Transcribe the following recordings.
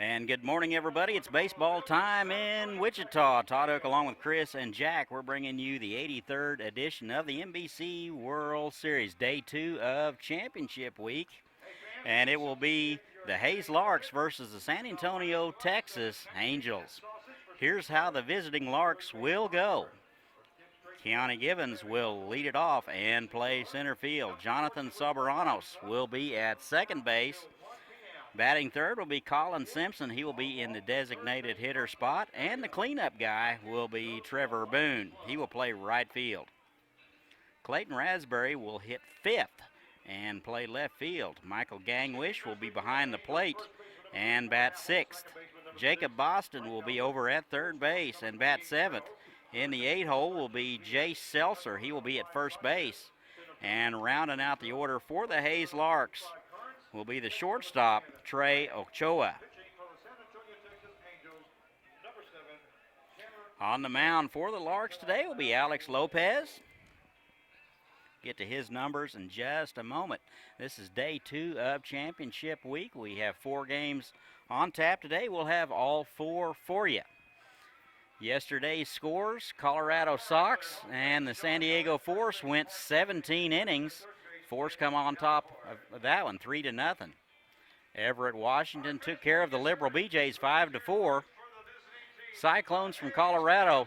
And good morning, everybody. It's baseball time in Wichita. Todd Hook, along with Chris and Jack, we're bringing you the 83rd edition of the NBC World Series, day 2 of Championship Week. And it will be the Hayes Larks versus the San Antonio, Texas Angels. Here's how the visiting Larks will go. Keanu Givens will lead it off and play center field. Jonathan Soberanos will be at second base. Batting third will be Colin Simpson. He will be in the designated hitter spot. And the cleanup guy will be Trevor Boone. He will play right field. Clayton Raspberry will hit fifth and play left field. Michael Gangwish will be behind the plate and bat sixth. Jacob Boston will be over at third base and bat seventh. In the 8-hole will be Jay Seltzer. He will be at first base. And rounding out the order for the Hayes Larks will be the shortstop, Trey Ochoa. On the mound for the Larks today will be Alex Lopez. Get to his numbers in just a moment. This is day 2 of Championship Week. We have 4 games on tap today. We'll have all 4 for you. Yesterday's scores, Colorado Sox and the San Diego Force went 17 innings. Force come on top of that one, 3-0. Everett Washington took care of the Liberal BJs 5-4. Cyclones from Colorado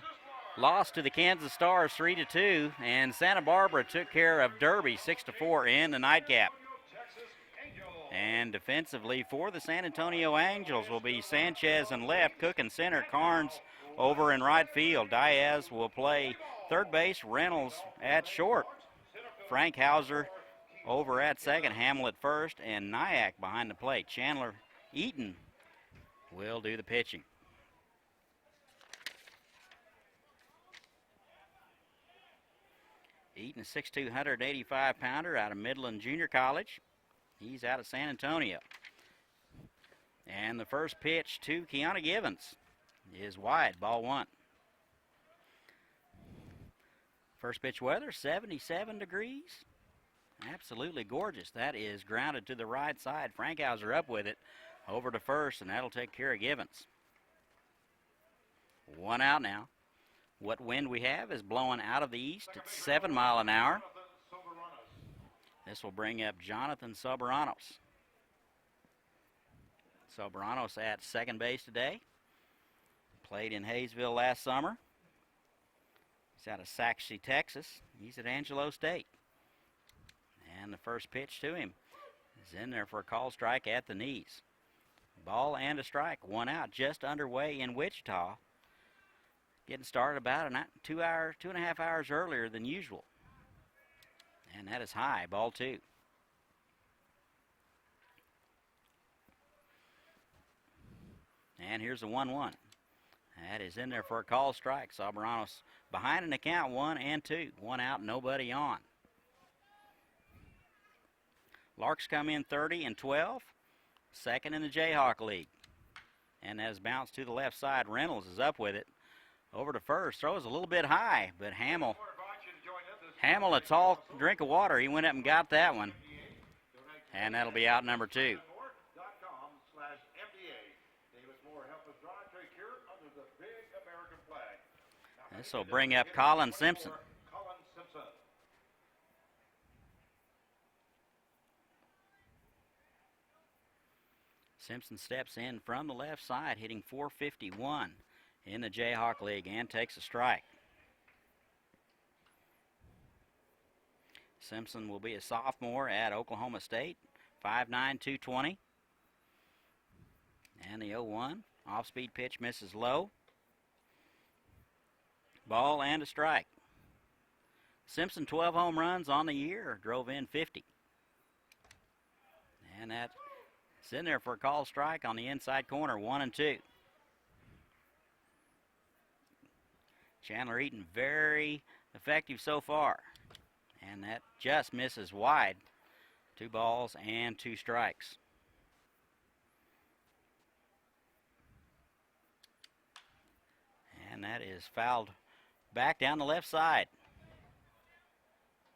lost to the Kansas Stars 3-2, and Santa Barbara took care of Derby 6-4 in the nightcap. And defensively for the San Antonio Angels will be Sanchez in left, Cook in center, Carnes over in right field. Diaz will play third base, Reynolds at short. Frank Hauser over at second, Hamill at first, and Nyack behind the plate. Chandler Eaton will do the pitching. Eaton, 6'2", 185-pounder out of Midland Junior College. He's out of San Antonio. And the first pitch to Keanu Givens is wide, ball 1. First pitch weather, 77 degrees. Absolutely gorgeous. That is grounded to the right side. Frankhauser up with it over to first, and that'll take care of Givens. 1 out now. What wind we have is blowing out of the east at 7 miles an hour. This will bring up Jonathan Soberanos. Soberanos at second base today. Played in Hayesville last summer. He's out of Saxby, Texas. He's at Angelo State. And the first pitch to him is in there for a call strike at the knees. Ball and a strike. 1 out, just underway in Wichita. Getting started about 2.5 hours earlier than usual. And that is high, ball 2. And here's the 1-1. That is in there for a call strike. Soberanos behind in the count, 1-2. 1 out, nobody on. Larks come in 30-12, second in the Jayhawk League. And that is bounced to the left side. Reynolds is up with it. Over to first, throws a little bit high, but Hamill, a tall drink of water. He went up and got that one. And that'll be out number 2. This will bring up Colin Simpson. Simpson steps in from the left side, hitting .451 in the Jayhawk League, and takes a strike. Simpson will be a sophomore at Oklahoma State, 5'9", 220. And the 0-1, off-speed pitch misses low. Ball and a strike. Simpson, 12 home runs on the year, drove in 50. And that's in there for a call strike on the inside corner, 1-2. Chandler Eaton, very effective so far. And that just misses wide. 2 balls and 2 strikes. And that is fouled back down the left side.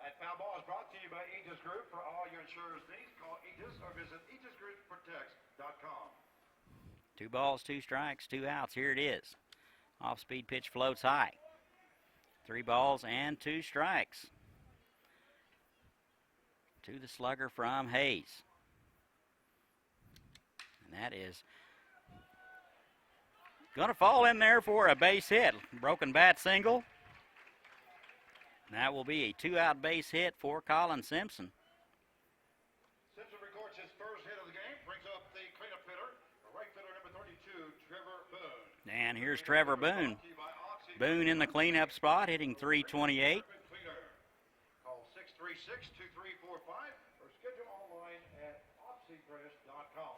That foul ball is brought to you by Aegis Group. For all your insurance needs, call Aegis or visit AegisGroupProtects.com. 2 balls, 2 strikes, 2 outs. Here it is. Off-speed pitch floats high. 3 balls and 2 strikes. To the slugger from Hayes. And that is going to fall in there for a base hit. Broken bat single. And that will be a 2-out base hit for Colin Simpson. Simpson records his first hit of the game, brings up the cleanup hitter, right fielder number 32, Trevor Boone. And here's Trevor Boone. Boone in the cleanup spot, hitting .328. Call 636-2345 or schedule online at oxypress.com.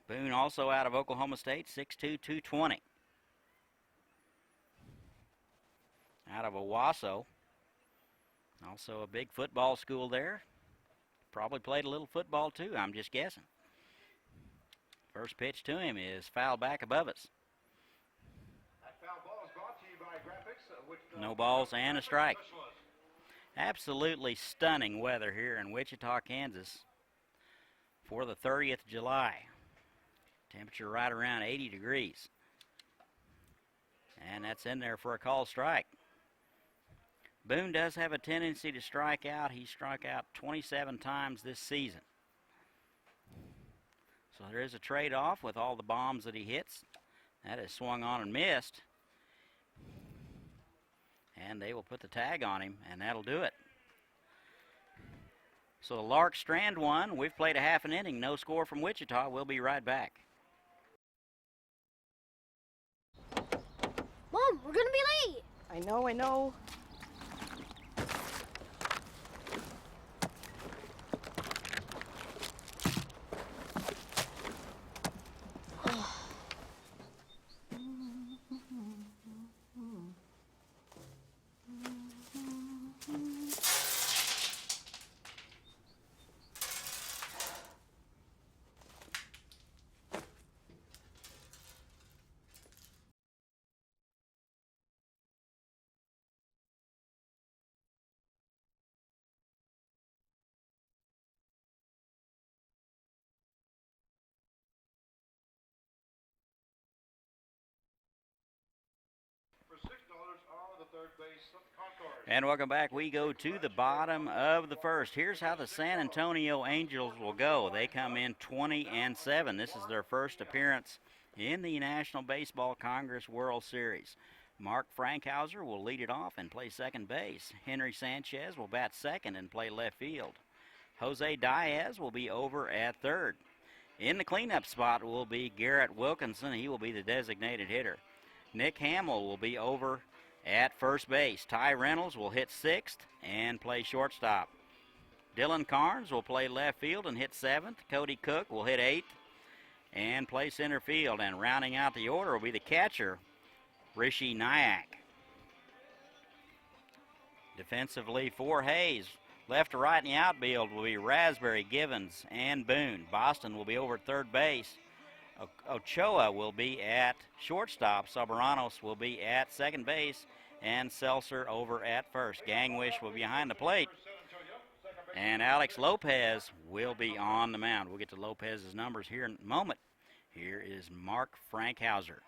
Boone also out of Oklahoma State, 6'2", 220. Out of Owasso. Also a big football school there. Probably played a little football too, I'm just guessing. First pitch to him is foul back above us. That foul ball is brought to you by Graphics. No balls and a strike. Absolutely stunning weather here in Wichita, Kansas for the 30th of July. Temperature right around 80 degrees. And that's in there for a call strike. Boone does have a tendency to strike out. He struck out 27 times this season. So there is a trade-off with all the bombs that he hits. That is swung on and missed. And they will put the tag on him, and that'll do it. So the Larks strand one. We've played a half an inning. No score from Wichita. We'll be right back. Mom, we're gonna be late. I know. For $6 on the third base of Concord. And welcome back. We go to the bottom of the first. Here's how the San Antonio Angels will go. They come in 20-7. This is their first appearance in the National Baseball Congress World Series. Mark Frankhauser will lead it off and play second base. Henry Sanchez will bat second and play left field. Jose Diaz will be over at third. In the cleanup spot will be Garrett Wilkinson. He will be the designated hitter. Nick Hamill will be over at first base. Ty Reynolds will hit sixth and play shortstop. Dylan Carnes will play left field and hit seventh. Cody Cook will hit eighth and play center field. And rounding out the order will be the catcher, Rishi Nyack. Defensively for Hayes, left to right in the outfield will be Raspberry, Givens, and Boone. Boston will be over at third base. Ochoa will be at shortstop. Soberanos will be at second base. And Seltzer over at first. Gangwish will be behind the plate. And Alex Lopez will be on the mound. We'll get to Lopez's numbers here in a moment. Here is Mark Frankhauser.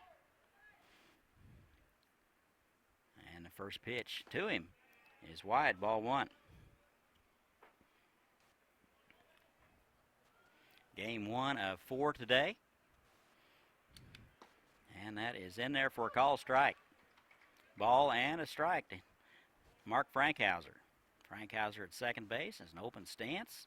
And the first pitch to him is wide, ball one. Game one of 4 today. And that is in there for a call strike. Ball and a strike to Mark Frankhauser. Frankhauser at second base is an open stance.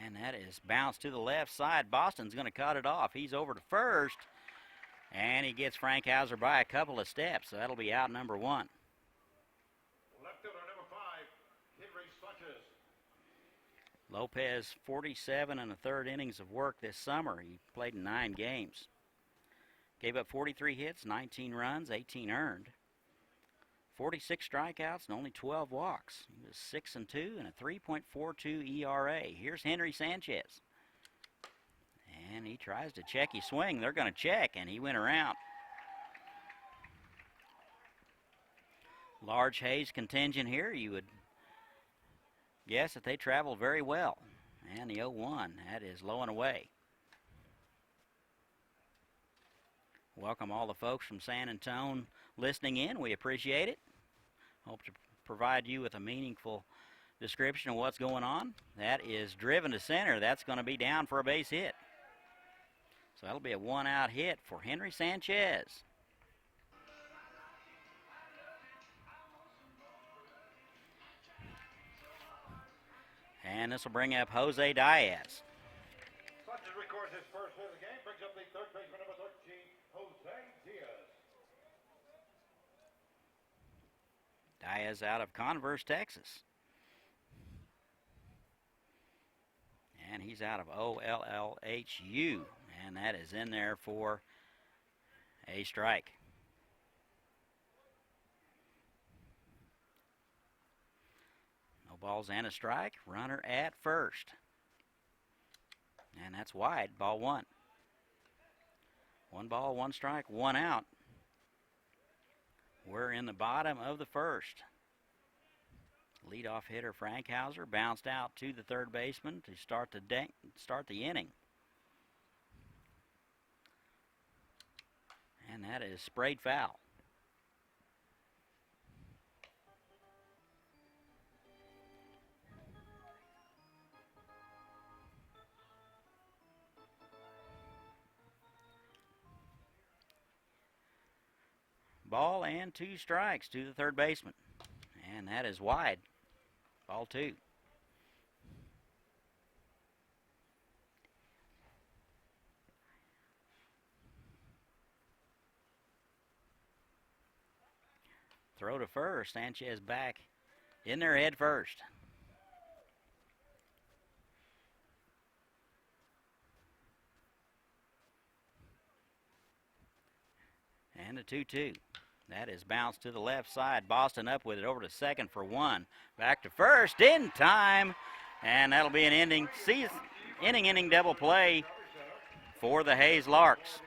And that is bounced to the left side. Boston's going to cut it off. He's over to first. And he gets Frankhauser by a couple of steps. So that'll be out number one. Left fielder number 5, Henry Sanchez. Lopez, 47 and a third innings of work this summer. He played in 9 games. Gave up 43 hits, 19 runs, 18 earned. 46 strikeouts and only 12 walks. He was 6-2 and a 3.42 ERA. Here's Henry Sanchez. And he tries to check his swing. They're going to check, and he went around. Large Hayes contingent here. You would guess that they travel very well. And the 0-1, that is low and away. Welcome all the folks from San Antonio listening in. We appreciate it. Hope to provide you with a meaningful description of what's going on. That is driven to center. That's going to be down for a base hit. So that'll be a one-out hit for Henry Sanchez. And this will bring up Jose Diaz. Sanchez records his first hit of the game, brings up the third baseman, number 13, Jose Diaz. Diaz out of Converse, Texas. And he's out of OLLHU. And that is in there for a strike. No balls and a strike. Runner at first. And that's wide. Ball one. 1 ball, 1 strike, 1 out. We're in the bottom of the first. Leadoff hitter Frank Hauser bounced out to the third baseman to start the inning. And that is sprayed foul. Ball and 2 strikes to the third baseman. And that is wide. Ball 2. Throw to first. Sanchez back in there head first. And a 2-2. That is bounced to the left side. Boston up with it over to second for 1. Back to first in time. And that'll be an inning double play for the Hayes Larks.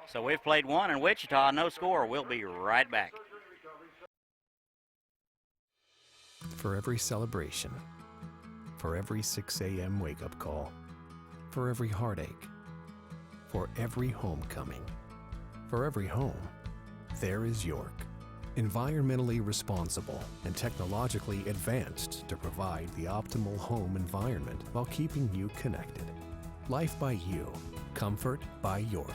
So we've played 1 in Wichita, no score. We'll be right back. For every celebration, for every 6 a.m. wake-up call, for every heartache, for every homecoming, for every home, there is York. Environmentally responsible and technologically advanced to provide the optimal home environment while keeping you connected. Life by you. Comfort by York.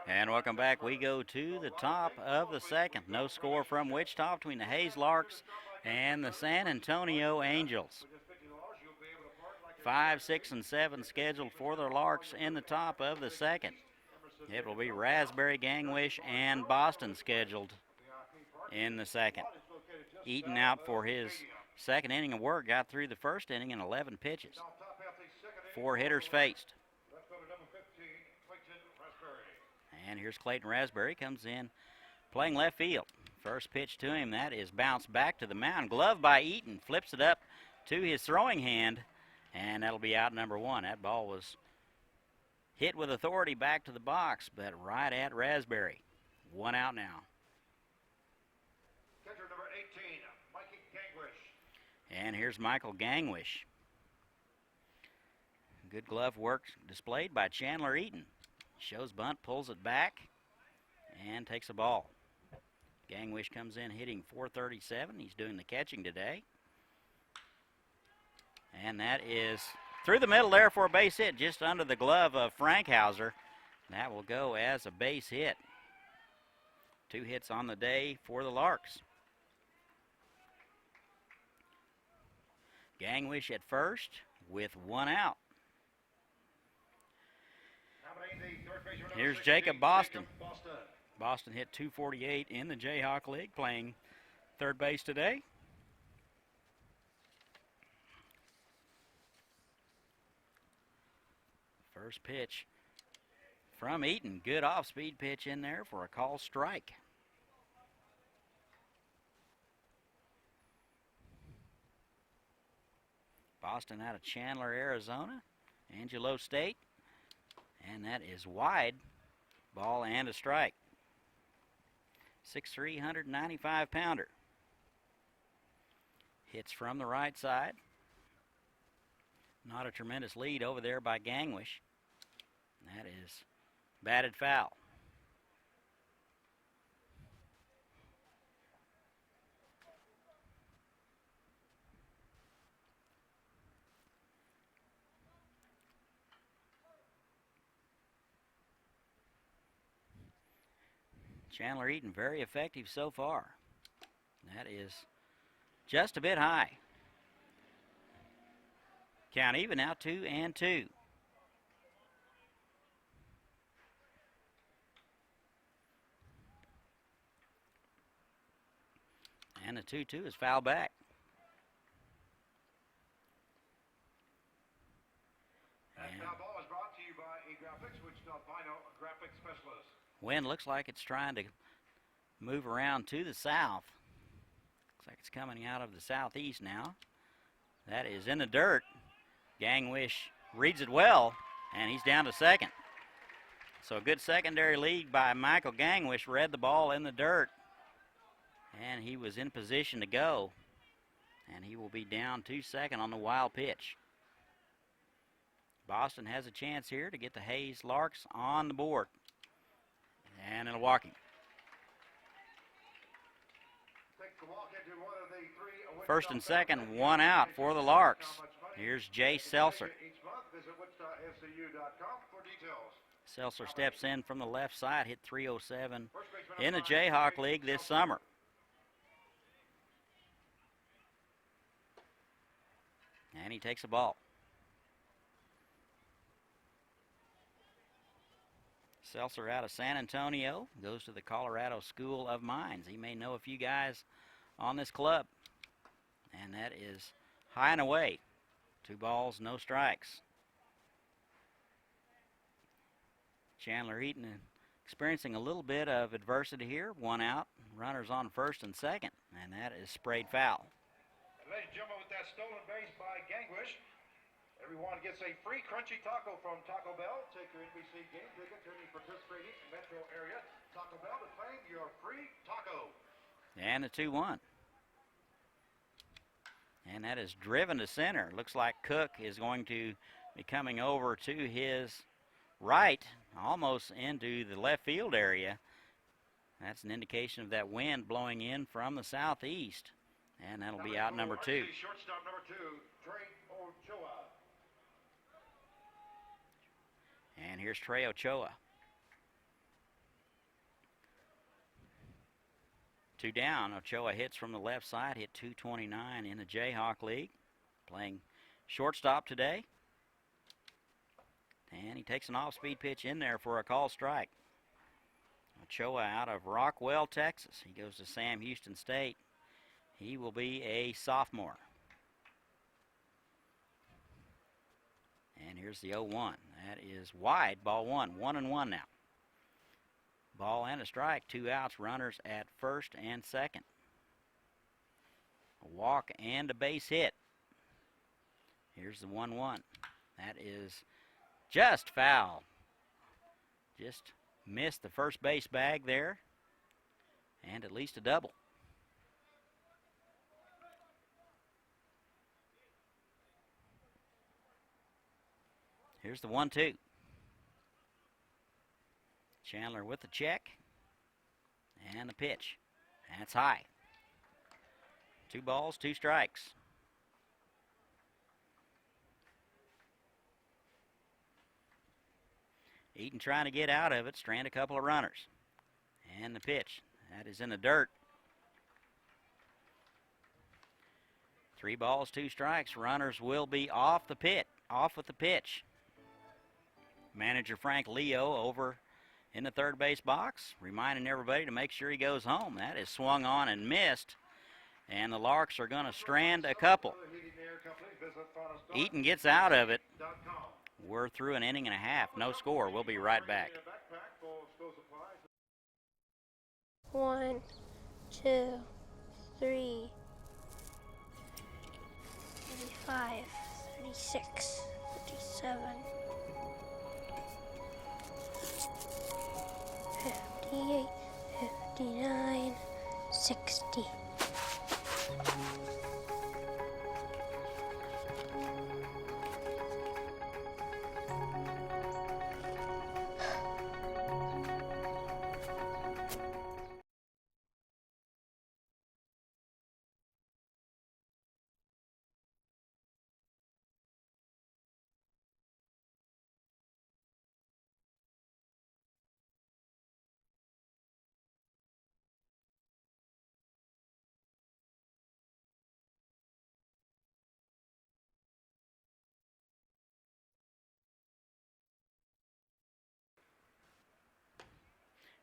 And welcome back. We go to the top of the second. No score from Wichita between the Hayes Larks and the San Antonio Angels. 5, 6, and 7 scheduled for the Larks in the top of the second. It will be Raspberry, Gangwish, and Boston scheduled in the second. Eaton out for his second inning of work, got through the first inning in 11 pitches. 4 hitters faced. And here's Clayton Raspberry, comes in playing left field. First pitch to him, that is bounced back to the mound. Glove by Eaton, flips it up to his throwing hand, and that'll be out number 1. That ball was hit with authority back to the box, but right at Raspberry. 1 out now. Catcher number 18, Mikey Gangwish. And here's Michael Gangwish. Good glove work displayed by Chandler Eaton. Shows bunt, pulls it back, and takes a ball. Gangwish comes in hitting .437. He's doing the catching today. And that is through the middle there for a base hit, just under the glove of Frank Hauser. That will go as a base hit. 2 hits on the day for the Larks. Gangwish at first with 1 out. Here's Jacob Boston. Boston hit .248 in the Jayhawk League, playing third base today. First pitch from Eaton. Good off-speed pitch in there for a call strike. Boston out of Chandler, Arizona. Angelo State. And that is wide. Ball and a strike. 6'3", 195-pounder. Hits from the right side. Not a tremendous lead over there by Gangwish. That is batted foul. Chandler Eaton very effective so far. That is just a bit high. Count even now, 2-2. And the 2-2 is foul back. That foul ball is brought to you by eGraphics, Wichita Albino graphics specialist. Wind looks like it's trying to move around to the south. Looks like it's coming out of the southeast now. That is in the dirt. Gangwish reads it well, and he's down to second. So a good secondary lead by Michael Gangwish. Read the ball in the dirt, and he was in position to go. And he will be down to second on the wild pitch. Boston has a chance here to get the Hayes Larks on the board. And it'll walk him. First and second, one out for the Larks. Here's Jay Seltzer. Seltzer steps in from the left side, hit .307 in the Jayhawk League this summer. And he takes the ball. Seltzer out of San Antonio, goes to the Colorado School of Mines. He may know a few guys on this club. And that is high and away. 2 balls, no strikes. Chandler Eaton experiencing a little bit of adversity here. 1 out, runners on first and second, and that is sprayed foul. Ladies and gentlemen, with that stolen base by Gangwish, everyone gets a free crunchy taco from Taco Bell. Take your NBC game ticket to any participating metro area Taco Bell to claim your free taco. And a 2-1. And that is driven to center. Looks like Cook is going to be coming over to his right, almost into the left field area. That's an indication of that wind blowing in from the southeast. And that'll be out number 2. Shortstop number 2, Trey Ochoa. And here's Trey Ochoa. 2 down. Ochoa hits from the left side, hit .229 in the Jayhawk League. Playing shortstop today. And he takes an off-speed pitch in there for a call strike. Ochoa out of Rockwell, Texas. He goes to Sam Houston State. He will be a sophomore. And here's the 0-1. That is wide, ball 1. 1-1 now. Ball and a strike, 2 outs, runners at first and second. A walk and a base hit. Here's the 1-1. That is just foul. Just missed the first base bag there. And at least a double. Here's the 1-2. Chandler with the check. And the pitch. That's high. 2 balls, 2 strikes. Eaton trying to get out of it, strand a couple of runners. And the pitch. That is in the dirt. 3 balls, 2 strikes. Runners will be off with the pitch. Manager Frank Leo over in the third base box, reminding everybody to make sure he goes home. That is swung on and missed, and the Larks are going to strand a couple. Eaton gets out of it. We're through an inning and a half. No score. We'll be right back. 1, 2, 3, 35, 36, 37, 58, 59, 60.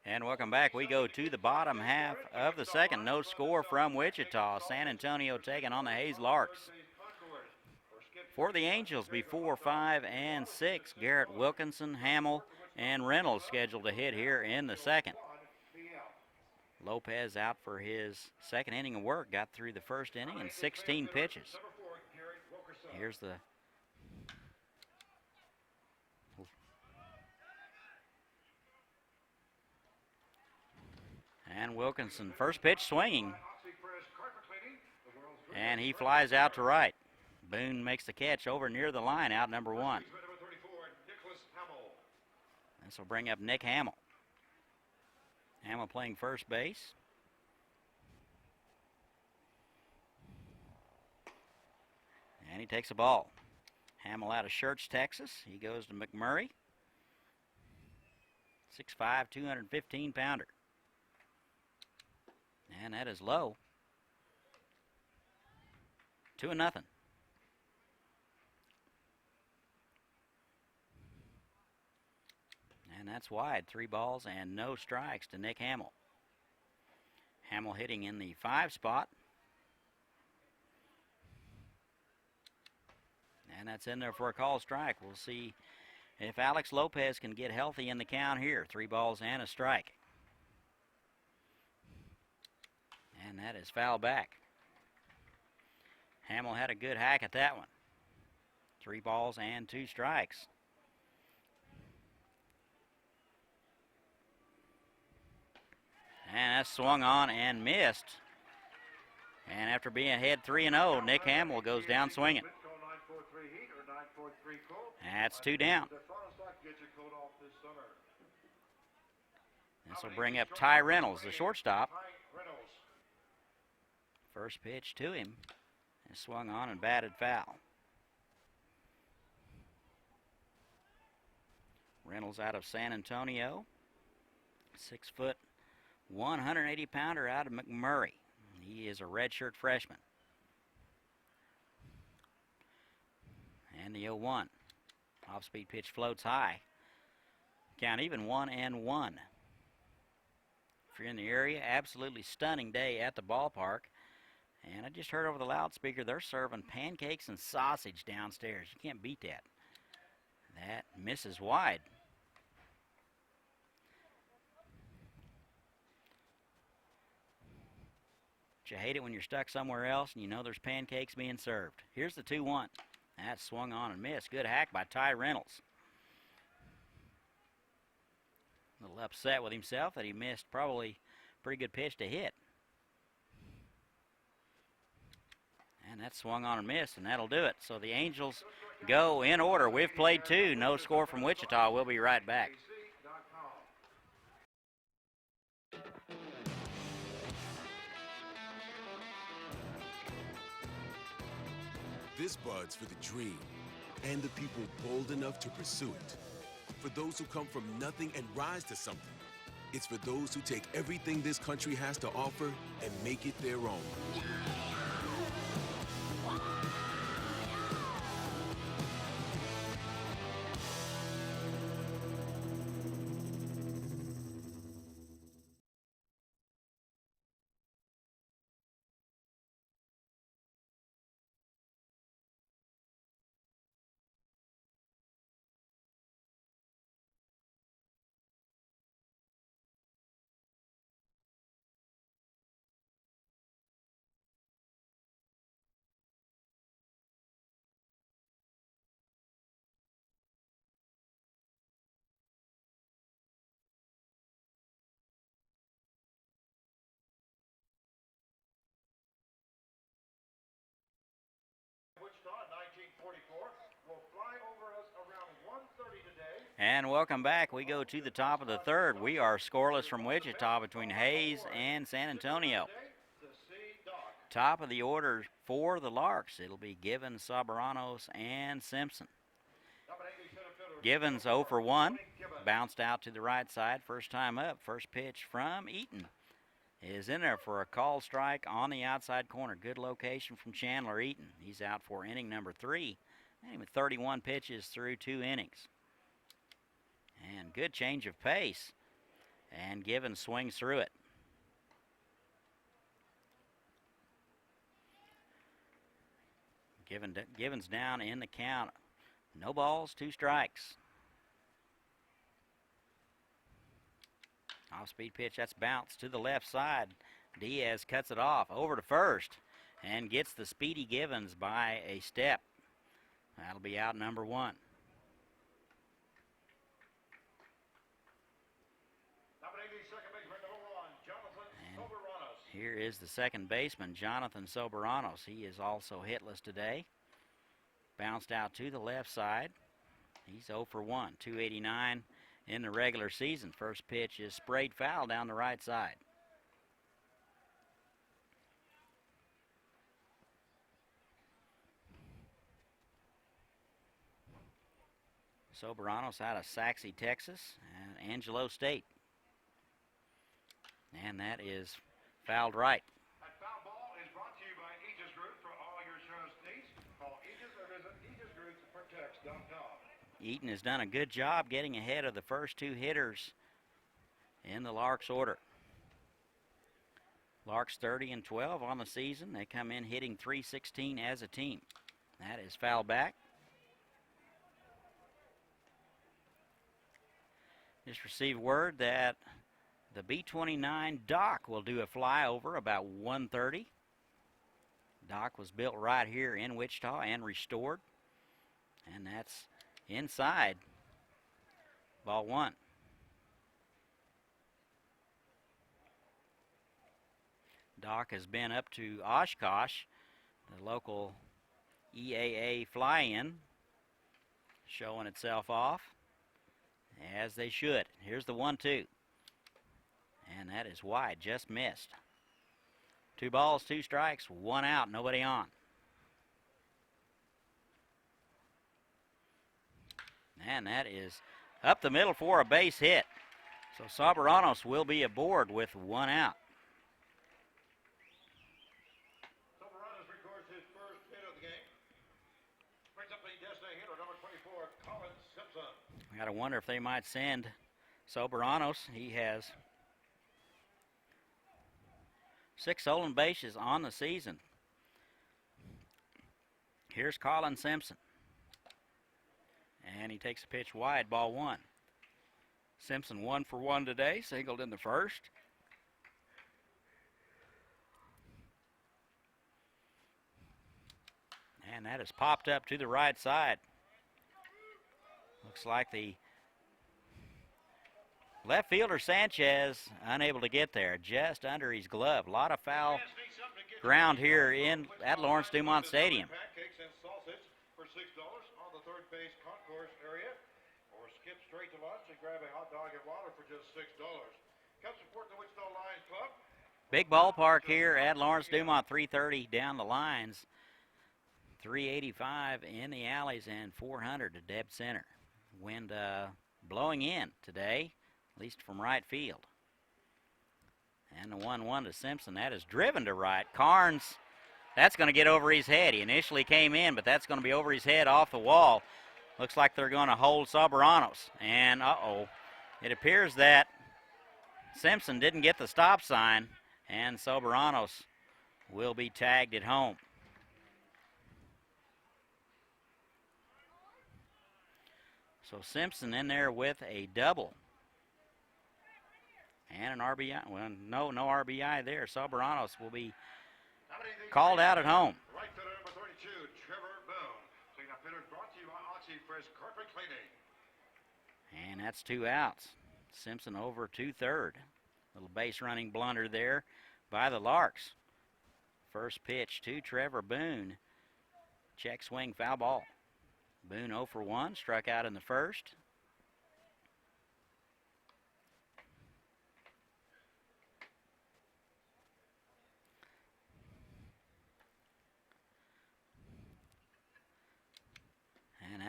And welcome back. We go to the bottom half of the second. No score from Wichita. San Antonio taking on the Hayes Larks. For the Angels, before 5 and 6, Garrett Wilkinson, Hamill, and Reynolds scheduled to hit here in the second. Lopez out for his second inning of work. Got through the first inning in 16 pitches. Here's the and Wilkinson, first pitch swinging, and he flies out to right. Boone makes the catch over near the line, out number 1. This will bring up Nick Hamill. Hamill playing first base. And he takes a ball. Hamill out of Schertz, Texas. He goes to McMurray. 6'5", 215-pounder. And that is low. 2-0. And that's wide. 3 balls and no strikes to Nick Hamill. Hamill hitting in the 5 spot. And that's in there for a call strike. We'll see if Alex Lopez can get healthy in the count here. 3 balls and a strike. And that is foul back. Hamill had a good hack at that one. 3 balls and 2 strikes. And that's swung on and missed. And after being ahead 3-0, Nick Hamill goes down swinging. That's 2 down. This will bring up Ty Reynolds, the shortstop. First pitch to him is swung on and batted foul. Reynolds out of San Antonio. 6 foot, 180-pounder out of McMurray. He is a redshirt freshman. And the 0-1. Off-speed pitch floats high. Count even 1-1. If you're in the area, absolutely stunning day at the ballpark. And I just heard over the loudspeaker they're serving pancakes and sausage downstairs. You can't beat that. That misses wide. But you hate it when you're stuck somewhere else and you know there's pancakes being served. Here's the 2-1. That swung on and missed. Good hack by Ty Reynolds. A little upset with himself that he missed probably a pretty good pitch to hit. And that swung on and missed, and that'll do it. So the Angels go in order. We've played 2. No score from Wichita. We'll be right back. This bud's for the dream and the people bold enough to pursue it. For those who come from nothing and rise to something. It's for those who take everything this country has to offer and make it their own. And welcome back. We go to the top of the third. We are scoreless from Wichita between Hayes and San Antonio. Top of the order for the Larks. It'll be Givens, Soberanos, and Simpson. Givens 0 for 1. Bounced out to the right side. First time up. First pitch from Eaton is in there for a call strike on the outside corner. Good location from Chandler Eaton. He's out for inning number 3. And with 31 pitches through 2 innings. And good change of pace. And Givens swings through it. Givens down in the count. No balls, 2 strikes. Off-speed pitch, that's bounced to the left side. Diaz cuts it off over to first and gets the speedy Givens by a step. That'll be out number 1. Here is the second baseman, Jonathan Soberanos. He is also hitless today. Bounced out to the left side. He's 0 for 1, 289 in the regular season. First pitch is sprayed foul down the right side. Soberanos out of Saxe, Texas, and Angelo State. And that is fouled right. That foul ball is brought to you by Aegis Group. For all your insurance needs, call Aegis or visit aegisgroup.com. Eaton has done a good job getting ahead of the first 2 hitters in the Larks order. Larks 30 and 12 on the season. They come in hitting .316 as a team. That is fouled back. Just received word that the B-29 Dock will do a flyover about 1:30. Dock was built right here in Wichita and restored. And that's inside. Ball 1. Dock has been up to Oshkosh, the local EAA fly-in, showing itself off, as they should. Here's the 1-2. And that is wide, just missed. 2 balls, 2 strikes, 1 out, nobody on. And that is up the middle for a base hit. So Soberanos will be aboard with 1 out. Soberanos records his first hit of the game. Brings up the designated hitter, number 24, Colin Simpson. I gotta wonder if they might send Soberanos. He has 6 stolen bases on the season. Here's Colin Simpson. And he takes a pitch wide, ball 1. Simpson 1 for 1 today, singled in the first. And that is popped up to the right side. Looks like the left fielder Sanchez unable to get there, just under his glove. A lot of foul ground here at Lawrence Dumont Stadium. Pancakes and sausage for $6 on the third base concourse area, or skip straight to lunch and grab a hot dog and water for just $6. Come support the Wichita Lions Club. Big ballpark here at Lawrence Dumont, 330 down the lines, 385 in the alleys, and 400 to dead center. Wind blowing in today, at least from right field. And the 1-1 to Simpson. That is driven to right. Carnes, that's going to get over his head. He initially came in, but that's going to be over his head off the wall. Looks like they're going to hold Soberanos. And, it appears that Simpson didn't get the stop sign, and Soberanos will be tagged at home. So Simpson in there with a double. And an RBI. Well, no RBI there. Soberanos will be called out at home. Right fielder number 32, Trevor Boone. Cleanup hitter brought to you by Oxy Fresh Carpet Cleaning. And that's 2 outs. Simpson over to third. Little base running blunder there by the Larks. First pitch to Trevor Boone. Check swing, foul ball. Boone 0 for 1, struck out in the first.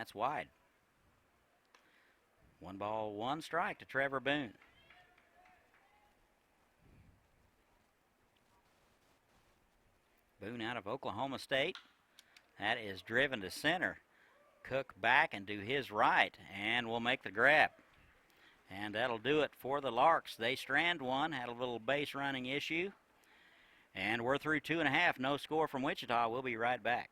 That's wide. 1 ball, 1 strike to Trevor Boone. Boone out of Oklahoma State. That is driven to center. Cook back and do his right, and will make the grab. And that'll do it for the Larks. They strand one, had a little base running issue. And we're through 2.5. No score from Wichita. We'll be right back.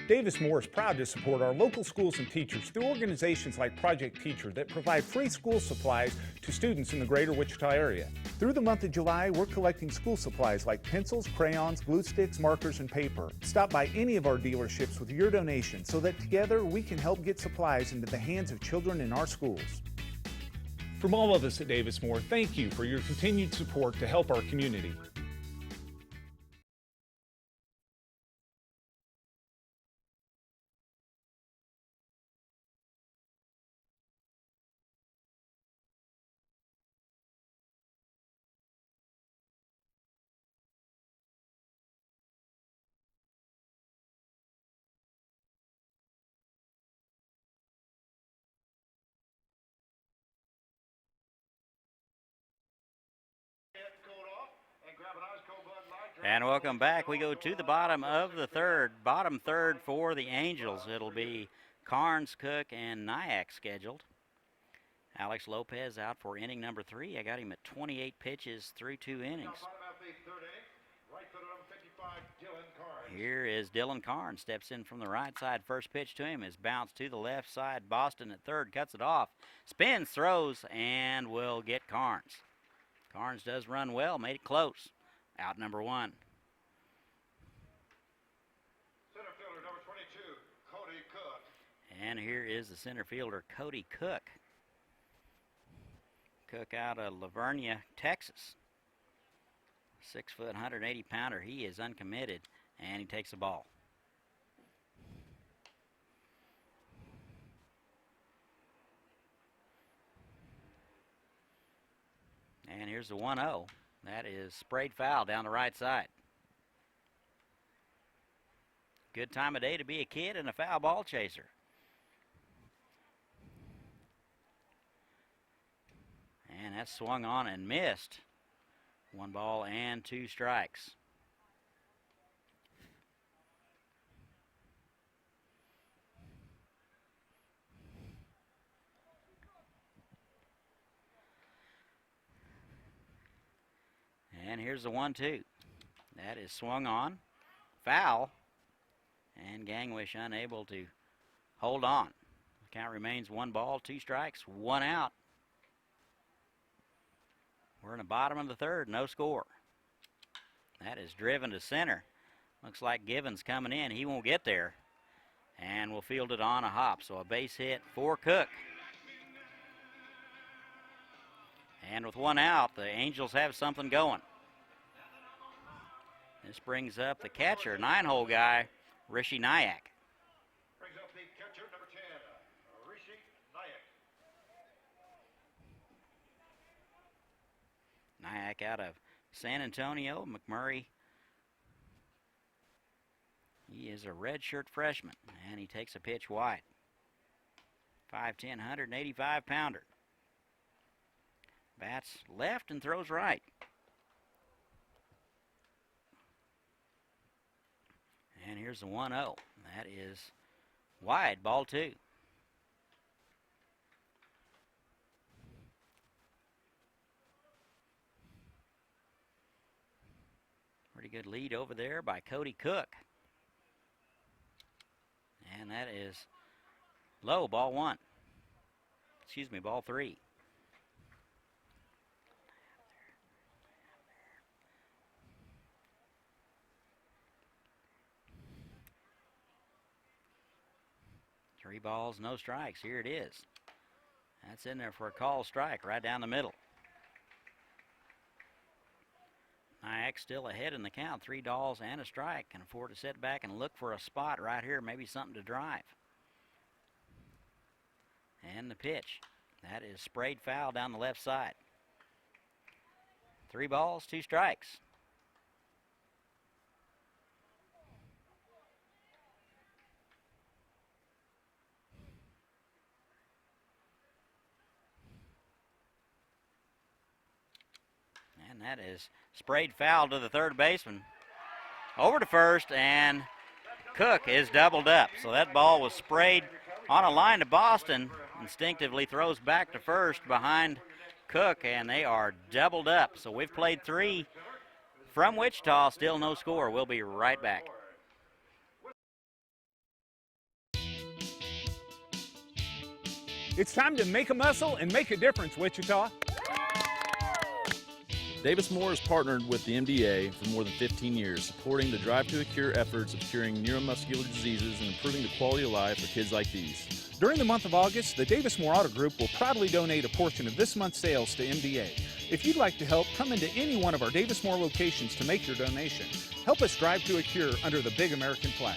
Davis Moore is proud to support our local schools and teachers through organizations like Project Teacher that provide free school supplies to students in the greater Wichita area. Through the month of July, we're collecting school supplies like pencils, crayons, glue sticks, markers, and paper. Stop by any of our dealerships with your donation so that together we can help get supplies into the hands of children in our schools. From all of us at Davis Moore, thank you for your continued support to help our community. And welcome back. We go to the bottom of the third. Bottom third for the Angels. It'll be Carnes, Cook, and Nyack scheduled. Alex Lopez out for inning number 3. I got him at 28 pitches through 2 innings. Here is Dylan Carnes. Steps in from the right side. First pitch to him is bounced to the left side. Boston at third cuts it off. Spins, throws, and will get Carnes. Carnes does run well. Made it close. Out number 1. Center fielder number 22, Cody Cook. And here is the center fielder, Cody Cook. Cook out of Lavernia, Texas. 6 foot, 180 pounder. He is uncommitted, and he takes the ball. And here's the 1-0. That is sprayed foul down the right side. Good time of day to be a kid and a foul ball chaser. And that's swung on and missed. 1 ball and 2 strikes. And here's the 1-2. That is swung on. Foul. And Gangwish unable to hold on. The count remains 1 ball, 2 strikes, 1 out. We're in the bottom of the third, no score. That is driven to center. Looks like Givens coming in. He won't get there. And will field it on a hop. So a base hit for Cook. And with 1 out, the Angels have something going. This brings up the catcher, 9-hole guy, Rishi Nyack. Brings up the catcher, number 10, Rishi Nyack. Nyack out of San Antonio, McMurray. He is a redshirt freshman, and he takes a pitch wide. 5'10", 185 pounder. Bats left and throws right. And here's the 1-0. That is wide, ball 2. Pretty good lead over there by Cody Cook. And that is low, ball 1. Excuse me, ball 3. Three balls, no strikes. Here it is. That's in there for a call strike right down the middle. Nyack still ahead in the count. 3 balls and a strike. Can afford to sit back and look for a spot right here. Maybe something to drive. And the pitch. That is sprayed foul down the left side. 3 balls, 2 strikes. And that is sprayed foul to the third baseman. Over to first, and Cook is doubled up. So that ball was sprayed on a line to Boston. Instinctively throws back to first behind Cook, and they are doubled up. So we've played 3 from Wichita. Still no score. We'll be right back. It's time to make a muscle and make a difference, Wichita. Davis Moore has partnered with the MDA for more than 15 years, supporting the Drive to a Cure efforts of curing neuromuscular diseases and improving the quality of life for kids like these. During the month of August, the Davis Moore Auto Group will proudly donate a portion of this month's sales to MDA. If you'd like to help, come into any one of our Davis Moore locations to make your donation. Help us drive to a cure under the big American flag.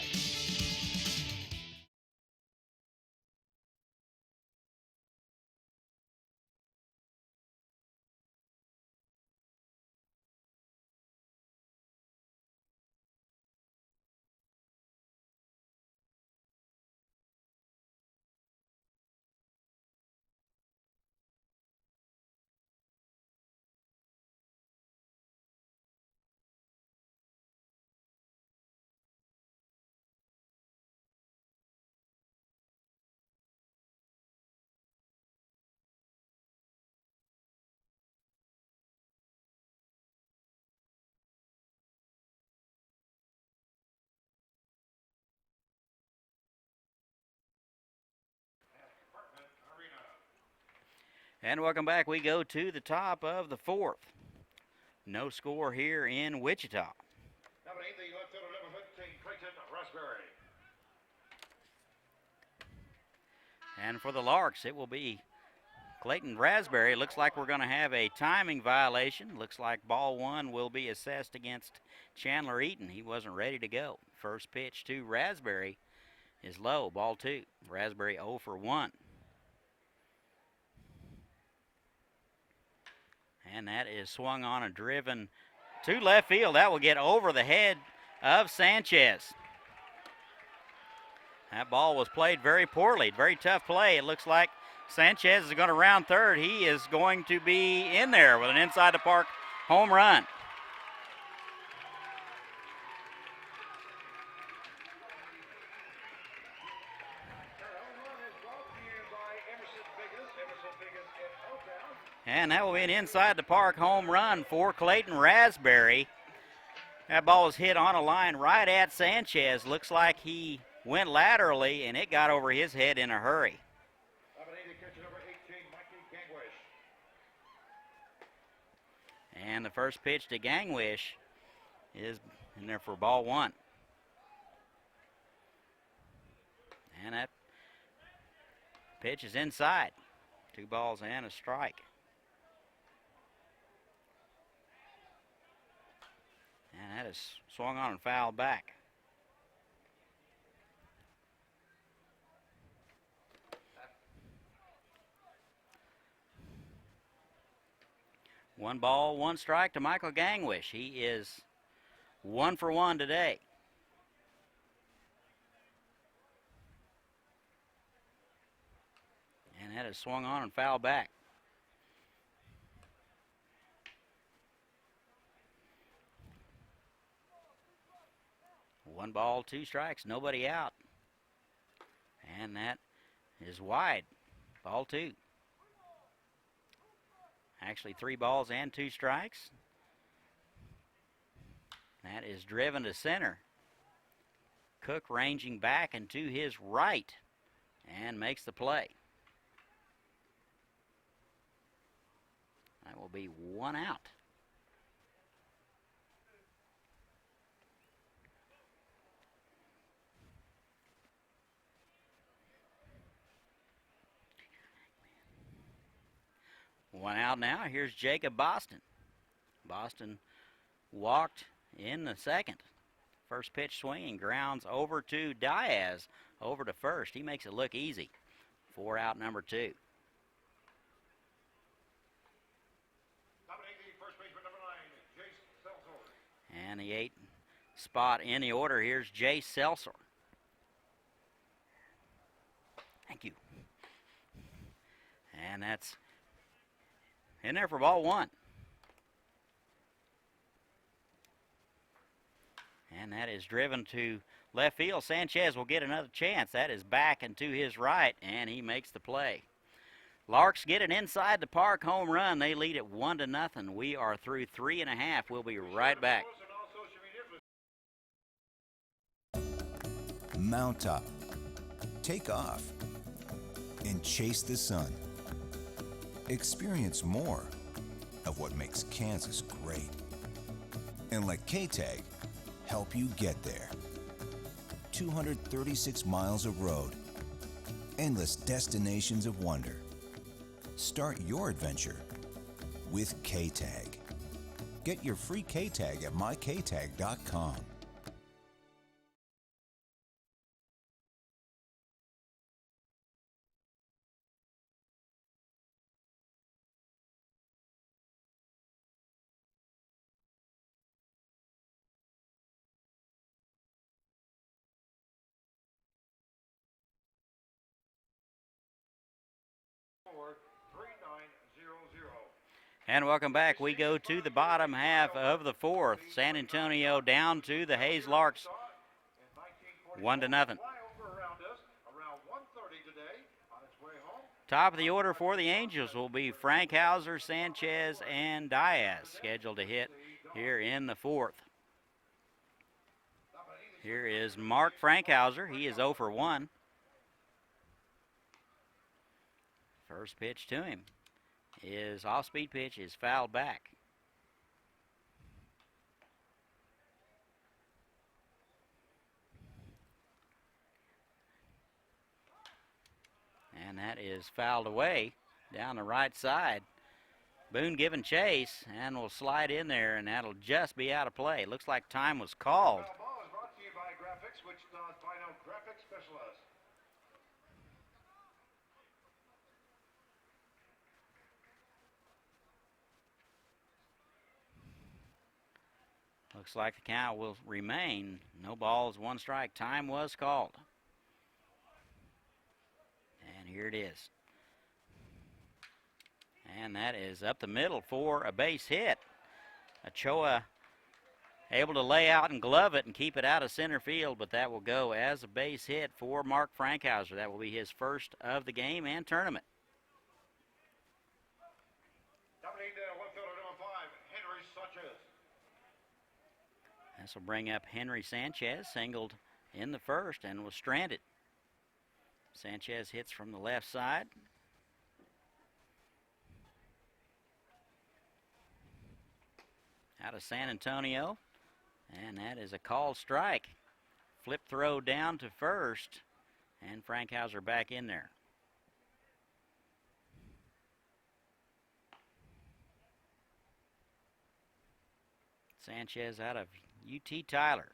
And welcome back. We go to the top of the 4th. No score here in Wichita. Number 8, the left fielder, number 15, Clayton Raspberry. And for the Larks, it will be Clayton Raspberry. Looks like we're going to have a timing violation. Looks like ball 1 will be assessed against Chandler Eaton. He wasn't ready to go. First pitch to Raspberry is low. Ball 2. Raspberry 0 for 1. And that is swung on and driven to left field. That will get over the head of Sanchez. That ball was played very poorly. Very tough play. It looks like Sanchez is going to round third. He is going to be in there with an inside the park home run. And that will be an inside the park home run for Clayton Raspberry. That ball was hit on a line right at Sanchez. Looks like he went laterally, and it got over his head in a hurry. And the first pitch to Gangwish is in there for ball 1. And that pitch is inside. 2 balls and a strike. And that is swung on and fouled back. One ball, 1 strike to Michael Gangwish. He is 1 for 1 today. And that is swung on and fouled back. One ball, 2 strikes, nobody out. And that is wide. Ball 2. Actually 3 balls and 2 strikes. That is driven to center. Cook ranging back and to his right and makes the play. That will be 1 out. One out now. Here's Jacob Boston. Boston walked in the second. First pitch swinging, grounds over to Diaz, over to first. He makes it look easy. 4 out, number 2. And the 8th spot in the order, here's Jay Seltzer. Thank you. And that's in there for ball 1. And that is driven to left field. Sanchez will get another chance. That is back and to his right, and he makes the play. Larks get an inside the park home run. They lead it 1-0. We are through 3.5. We'll be right back. Mount up, take off, and chase the sun. Experience more of what makes Kansas great. And let K-Tag help you get there. 236 miles of road, endless destinations of wonder. Start your adventure with K-Tag. Get your free K-Tag at myktag.com. And welcome back. We go to the bottom half of the fourth. San Antonio down to the Hayes Larks, 1-0. Top of the order for the Angels will be Frank Hauser, Sanchez, and Diaz, scheduled to hit here in the fourth. Here is Mark Frankhauser. He is 0 for 1. First pitch to him. His off-speed pitch is fouled back. And that is fouled away down the right side. Boone giving chase and will slide in there, and that'll just be out of play. Looks like time was called. Ball is brought to you by Graphics, Wichita's Final Graphics Specialist. Looks like the count will remain. No balls, 1 strike. Time was called. And here it is. And that is up the middle for a base hit. Ochoa able to lay out and glove it and keep it out of center field, but that will go as a base hit for Mark Frankhauser. That will be his first of the game and tournament. Coming in left fielder number 5, Henry Sanchez. This will bring up Henry Sanchez, singled in the first and was stranded. Sanchez hits from the left side. Out of San Antonio, and that is a called strike. Flip throw down to first, and Frankhauser back in there. Sanchez out of UT Tyler,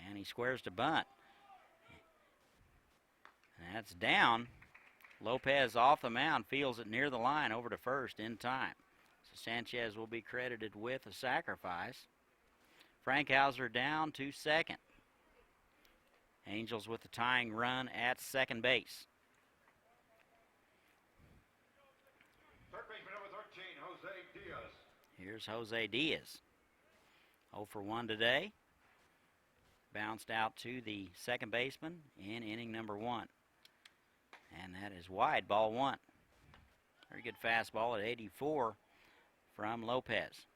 and he squares to bunt. And that's down. Lopez off the mound, fields it near the line over to first in time. So Sanchez will be credited with a sacrifice. Frankhauser down to second. Angels with the tying run at second base. Third baseman number 13, Jose Diaz. Here's Jose Diaz. 0 for 1 today. Bounced out to the second baseman in inning number 1. And that is wide, ball 1. Very good fastball at 84 from Lopez.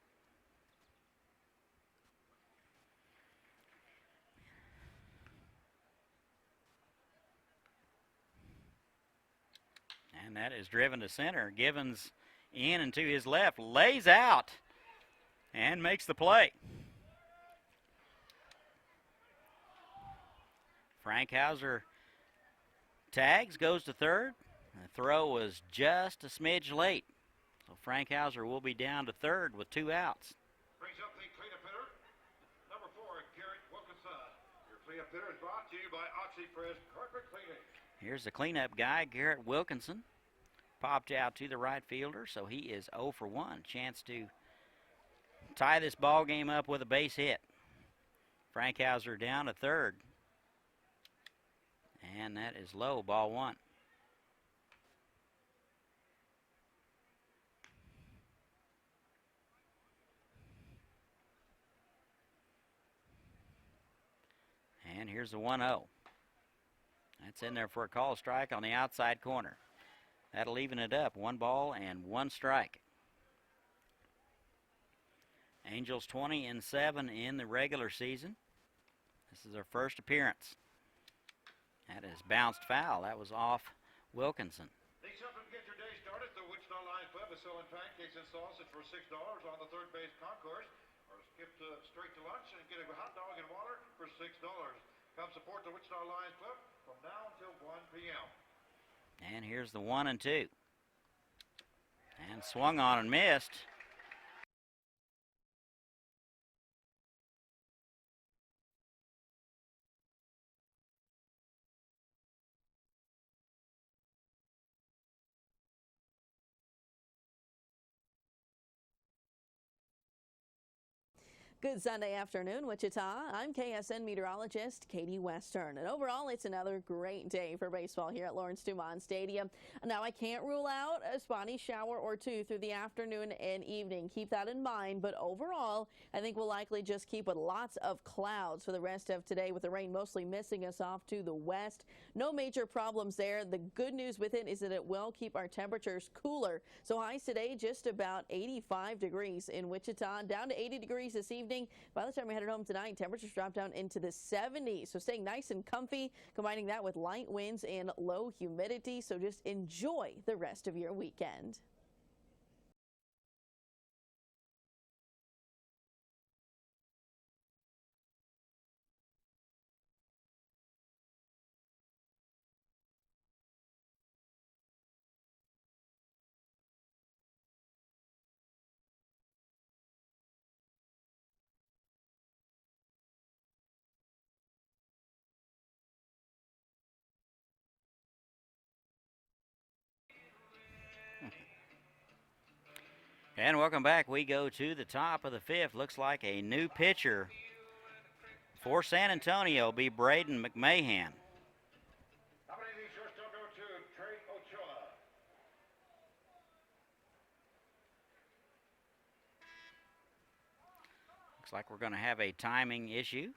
And that is driven to center. Givens in and to his left, lays out and makes the play. Frankhauser tags, goes to third. The throw was just a smidge late. So Frankhauser will be down to third with 2 outs. Brings up the cleanup hitter, number 4, Garrett Wilkinson. Your cleanup hitter is brought to you by OxyFresh Carpet Cleaning. Here's the cleanup guy, Garrett Wilkinson. Popped out to the right fielder, so he is 0 for 1. Chance to tie this ball game up with a base hit. Frankhauser down to third. And that is low, ball 1. And here's the 1-0. That's in there for a call strike on the outside corner. That'll even it up. 1 ball and 1 strike. Angels 20-7 in the regular season. This is their first appearance. That is bounced foul. That was off Wilkinson. Need something to get your day started? The Wichita Lions Club is selling pancakes and sausage for $6 on the third base concourse. Or skip straight to lunch and get a hot dog and water for $6. Come support the Wichita Lions Club from now until 1 p.m. And here's the 1-2. And swung on and missed. Good Sunday afternoon, Wichita. I'm KSN meteorologist Katie Western. And overall, it's another great day for baseball here at Lawrence Dumont Stadium. Now, I can't rule out a spotty shower or two through the afternoon and evening. Keep that in mind. But overall, I think we'll likely just keep with lots of clouds for the rest of today, with the rain mostly missing us off to the west. No major problems there. The good news with it is that it will keep our temperatures cooler. So highs today just about 85 degrees in Wichita, down to 80 degrees this evening. By the time we headed home tonight, temperatures dropped down into the 70s. So staying nice and comfy, combining that with light winds and low humidity. So just enjoy the rest of your weekend. And welcome back. We go to the top of the 5th. Looks like a new pitcher for San Antonio will be Braden McMahon. Nominating the shortstop number 2, Trey Ochoa. Looks like we're going to have a timing issue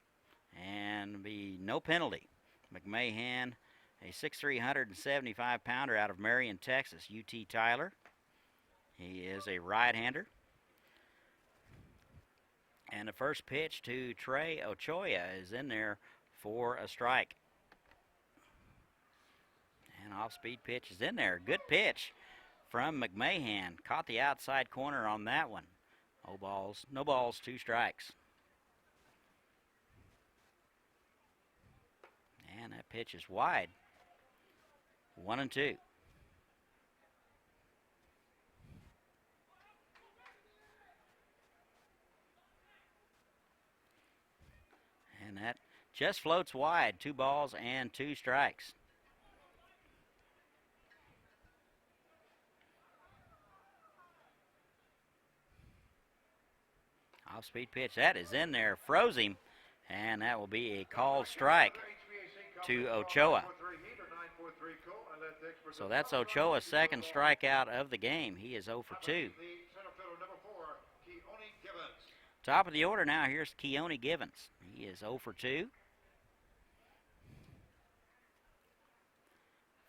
and be no penalty. McMahon, a 6'3", 175-pounder out of Marion, Texas, UT Tyler. He is a right-hander. And the first pitch to Trey Ochoa is in there for a strike. And off-speed pitch is in there. Good pitch from McMahon. Caught the outside corner on that one. No balls, 2 strikes. And that pitch is wide. 1-2. And that just floats wide. 2 balls and 2 strikes. Off-speed pitch. That is in there. Froze him. And that will be a called strike to Ochoa. So that's Ochoa's second strikeout of the game. He is 0 for 2. Top of the order now, here's Keone Givens. He is 0 for 2.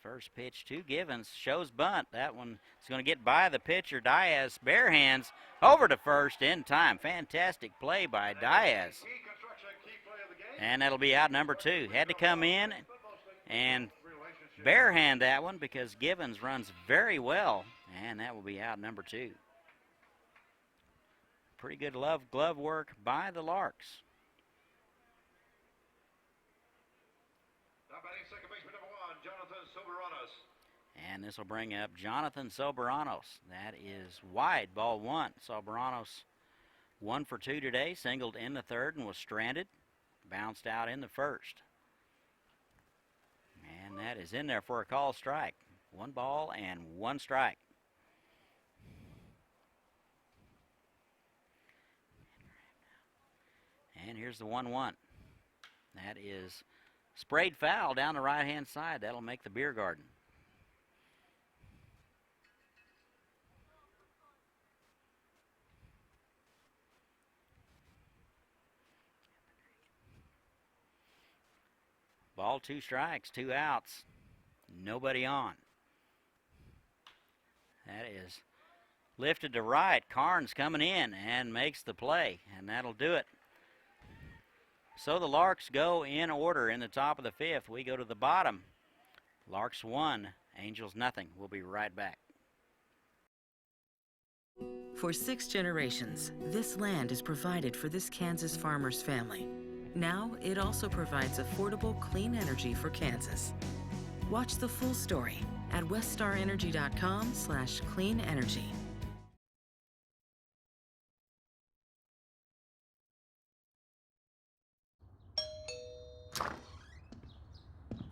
First pitch to Givens, shows bunt. That one is going to get by the pitcher, Diaz. Bare hands over to first in time. Fantastic play by Diaz. And that'll be out number 2. Had to come in and barehand that one because Givens runs very well. And that will be out number 2. Pretty good glove work by the Larks. Now batting second baseman number 1, Jonathan Soberanos. And this will bring up Jonathan Soberanos. That is wide, ball 1. Soberanos 1 for 2 today, singled in the 3rd and was stranded. Bounced out in the 1st. And that is in there for a call strike. 1 ball and 1 strike. And here's the 1-1. That is sprayed foul down the right-hand side. That'll make the beer garden. Ball, 2 strikes, 2 outs, nobody on. That is lifted to right. Carnes coming in and makes the play, and that'll do it. So the Larks go in order in the top of the 5th. We go to the bottom. Larks 1, Angels nothing. We'll be right back. For 6 generations, this land has provided for this Kansas farmer's family. Now it also provides affordable, clean energy for Kansas. Watch the full story at weststarenergy.com/clean energy.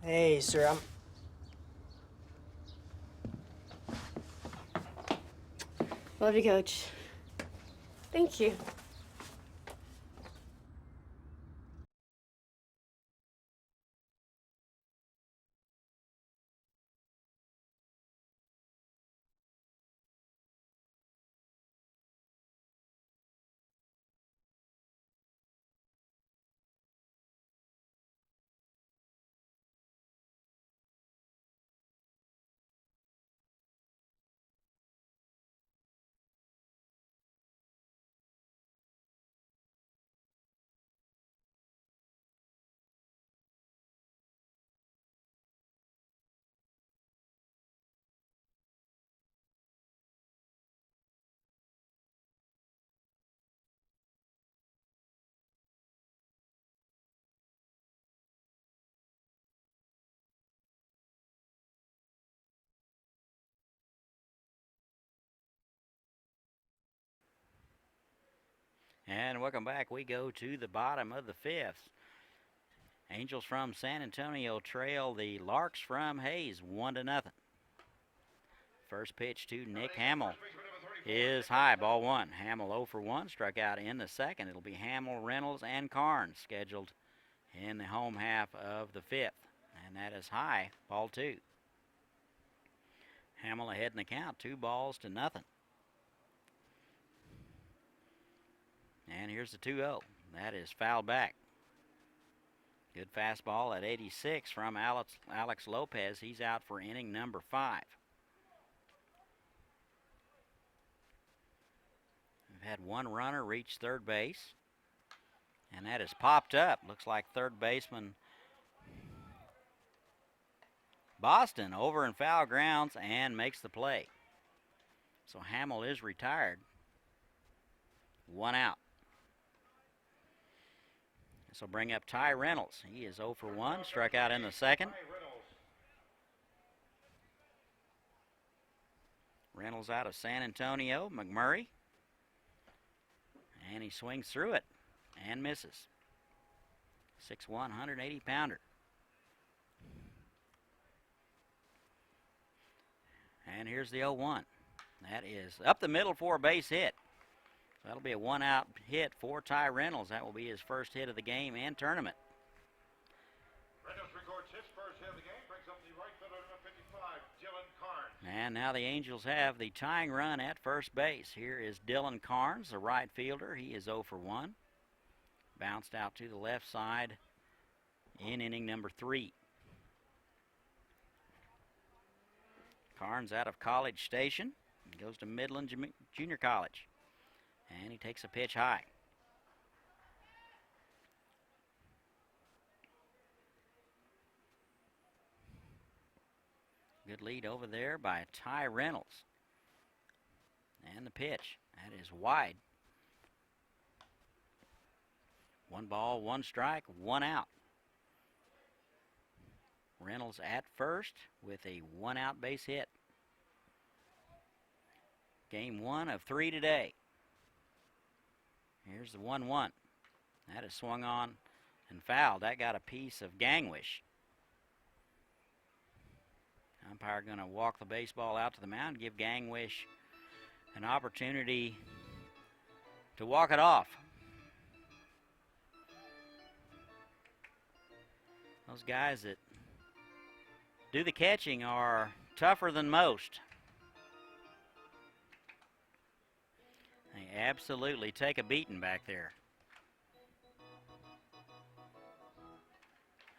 Hey, sir, Love you, Coach. Thank you. And welcome back. We go to the bottom of the 5th. Angels from San Antonio trail the Larks from Hayes 1-0. First pitch to Nick Hamill is high, ball 1. Hamill 0 for 1, struck out in the 2nd. It'll be Hamill, Reynolds, and Carnes scheduled in the home half of the 5th. And that is high, ball 2. Hamill ahead in the count, 2-0. And here's the 2-0. That is fouled back. Good fastball at 86 from Alex Lopez. He's out for inning number 5. We've had one runner reach third base, and that is popped up. Looks like third baseman Boston over in foul grounds and makes the play. So Hamill is retired. 1 out. This will bring up Ty Reynolds. He is 0 for 1, struck out in the 2nd. Reynolds out of San Antonio. McMurray. And he swings through it and misses. 6'1", 180-pounder. And here's the 0-1. That is up the middle for a base hit. That'll be a 1-out hit for Ty Reynolds. That will be his first hit of the game and tournament. Reynolds records his first hit of the game, brings up the right fielder number 55, Dylan Carnes. And now the Angels have the tying run at first base. Here is Dylan Carnes, the right fielder. He is 0 for 1. Bounced out to the left side in inning number 3. Carnes out of College Station. He goes to Midland Junior College. And he takes a pitch high. Good lead over there by Ty Reynolds. And the pitch. That is wide. 1 ball, 1 strike, 1 out. Reynolds at first with a 1-out base hit. Game 1 of 3 today. Here's the 1-1. That is swung on and fouled. That got a piece of Gangwish. Umpire going to walk the baseball out to the mound, give Gangwish an opportunity to walk it off. Those guys that do the catching are tougher than most. They absolutely take a beating back there.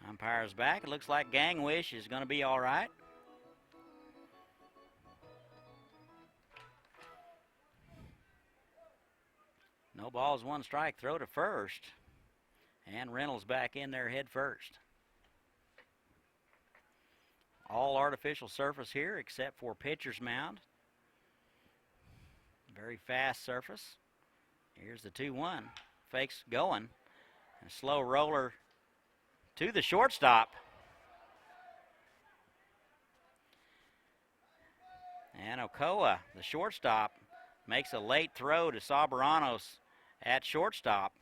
Umpire's back. It looks like Gangwish is going to be all right. No balls, one strike. Throw to first. And Reynolds back in there head first. All artificial surface here except for pitcher's mound. Very fast surface. Here's the 2-1. Fakes going. And a slow roller to the shortstop. And Okoa, the shortstop, makes a late throw to Sabaranos at shortstop.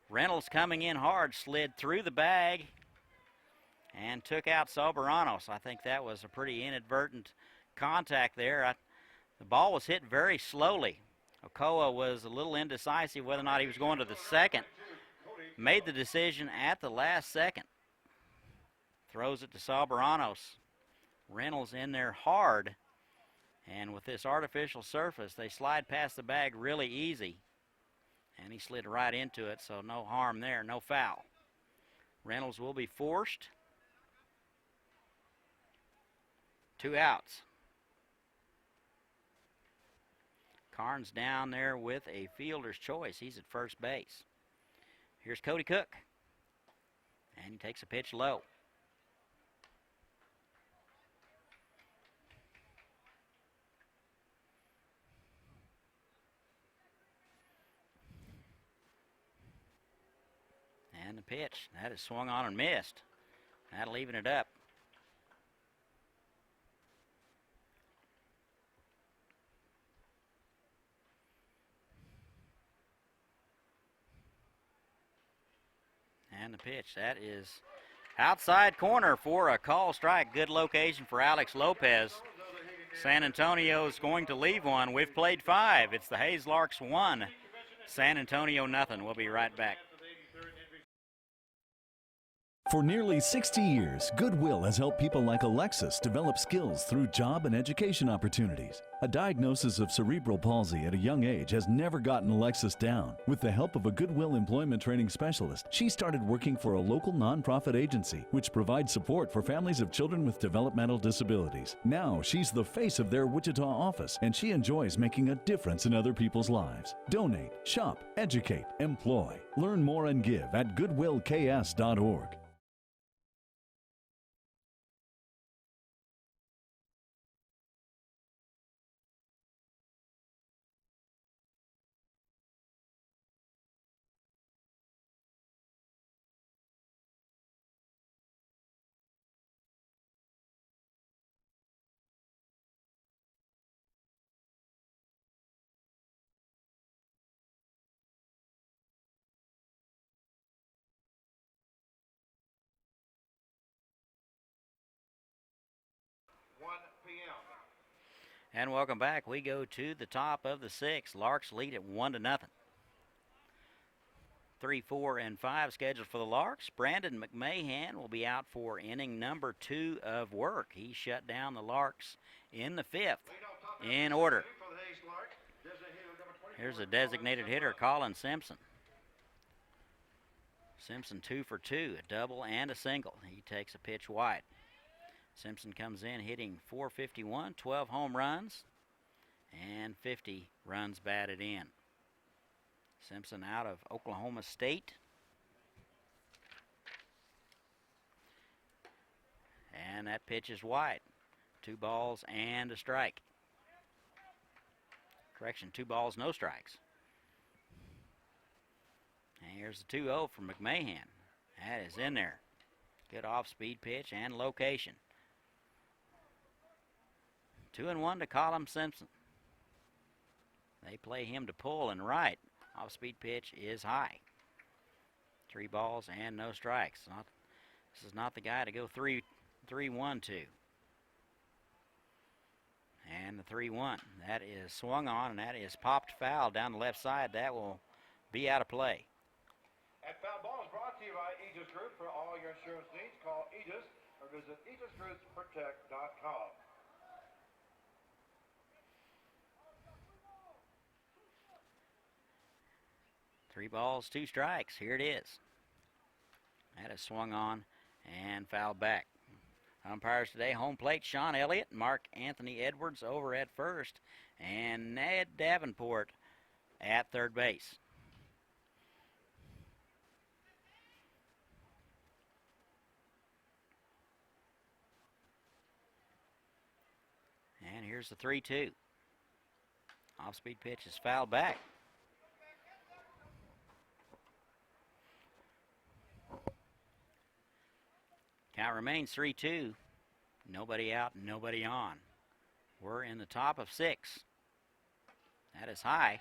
Reynolds coming in hard, slid through the bag and took out Sabaranos. I think that was a pretty inadvertent contact there. The ball was hit very slowly. Okoa was a little indecisive whether or not he was going to the second. Made the decision at the last second. Throws it to Sabaranos. Reynolds in there hard. And with this artificial surface, they slide past the bag really easy. And he slid right into it, so no harm there, no foul. Reynolds will be forced. 2 outs. Carnes down there with a fielder's choice. He's at first base. Here's Cody Cook. And he takes a pitch low. And the pitch. That is swung on and missed. That'll even it up. And the pitch. That is outside corner for a call strike. Good location for Alex Lopez. San Antonio's going to leave one. We've played 5. It's the Hayes Larks 1. San Antonio nothing. We'll be right back. For nearly 60 years, Goodwill has helped people like Alexis develop skills through job and education opportunities. A diagnosis of cerebral palsy at a young age has never gotten Alexis down. With the help of a Goodwill employment training specialist, she started working for a local nonprofit agency, which provides support for families of children with developmental disabilities. Now, she's the face of their Wichita office, and she enjoys making a difference in other people's lives. Donate, shop, educate, employ. Learn more and give at goodwillks.org. And welcome back. We go to the top of the 6th. Larks lead at 1-0. 3, 4, and 5 scheduled for the Larks. Brandon McMahon will be out for inning number 2 of work. He shut down the Larks in the 5th in order. Here's a designated hitter, Colin Simpson. Simpson 2 for 2, a double and a single. He takes a pitch wide. Simpson comes in hitting .451, 12 home runs, and 50 runs batted in. Simpson out of Oklahoma State. And that pitch is wide. 2 balls and a strike. Correction, 2 balls, no strikes. And here's the 2-0 from McMahon. That is in there. Good off-speed pitch and location. 2-1 to Colin Simpson. They play him to pull and right. Off-speed pitch is high. 3 balls and no strikes. This is not the guy to go 3-1 to. And the 3-1. That is swung on, and that is popped foul down the left side. That will be out of play. And foul ball is brought to you by Aegis Group. For all your insurance needs, call Aegis or visit aegisgroupsprotect.com. 3 balls, 2 strikes. Here it is. That is swung on and fouled back. Umpires today, home plate, Sean Elliott, Mark Anthony Edwards over at first, and Ned Davenport at third base. And here's the 3-2. Off-speed pitch is fouled back. Count remains 3-2. Nobody out, nobody on. We're in the top of 6. That is high.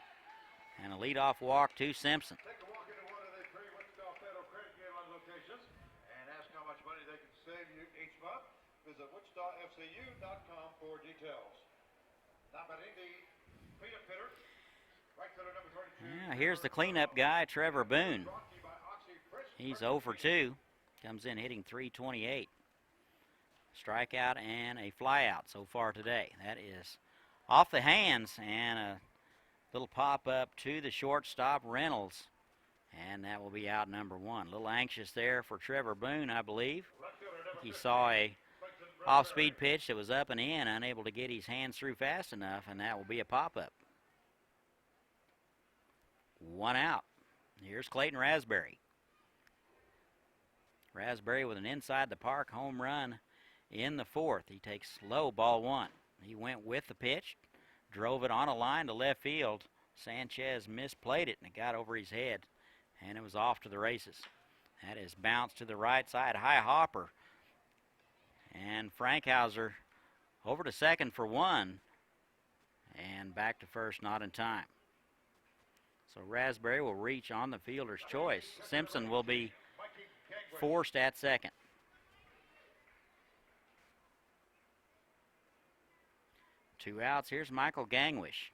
And a leadoff walk to Simpson. Take a walk into one of the 3 Wichita Federal Credit Union locations and ask how much money they can save you each month. Visit WichitaFCU.com for details. Now batting the cleanup hitter, right fielder number 32. Yeah, here's the cleanup guy, Trevor Boone. He's 0 for 2. Comes in hitting .328. Strikeout and a flyout so far today. That is off the hands, and a little pop-up to the shortstop, Reynolds. And that will be out number 1. A little anxious there for Trevor Boone, I believe. He saw a off-speed pitch that was up and in, unable to get his hands through fast enough, and that will be a pop-up. 1 out. Here's Clayton Raspberry. Raspberry with an inside the park home run in the 4th. He takes low, ball 1. He went with the pitch, drove it on a line to left field. Sanchez misplayed it, and it got over his head, and it was off to the races. That is bounced to the right side, high hopper. And Frankhauser over to second for 1, and back to first, not in time. So Raspberry will reach on the fielder's choice. Simpson will be forced at second. Two outs. Here's Michael Gangwish.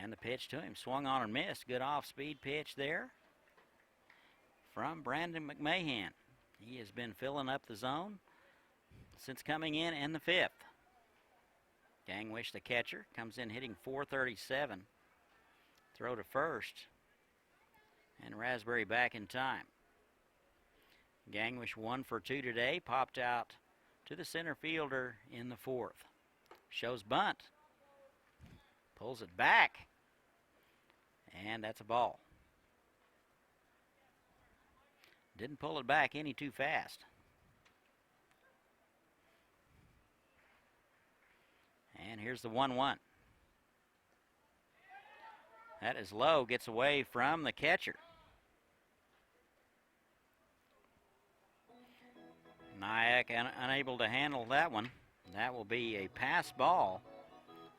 And the pitch to him, swung on and missed. Good off-speed pitch there from Brandon McMahon. He has been filling up the zone since coming in the 5th. Gangwish, the catcher, comes in hitting .437. Throw to first. And Raspberry back in time. Gangwish 1 for 2 today. Popped out to the center fielder in the 4th. Shows bunt. Pulls it back. And that's a ball. Didn't pull it back any too fast. And here's the 1-1. That is low, gets away from the catcher. Nyack unable to handle that one. That will be a pass ball.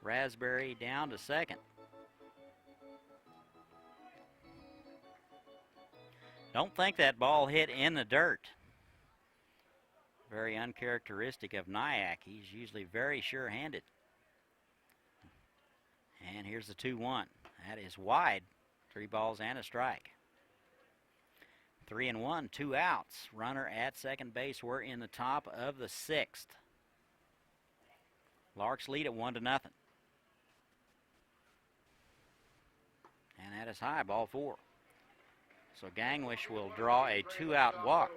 Raspberry down to second. Don't think that ball hit in the dirt. Very uncharacteristic of Nyack. He's usually very sure-handed. And here's the 2-1. That is wide. 3 balls and a strike. 3-1, 2 outs. Runner at second base. We're in the top of the 6th. Larks lead at 1-0. And that is high, ball 4. So Gangwish will draw a 2-out walk.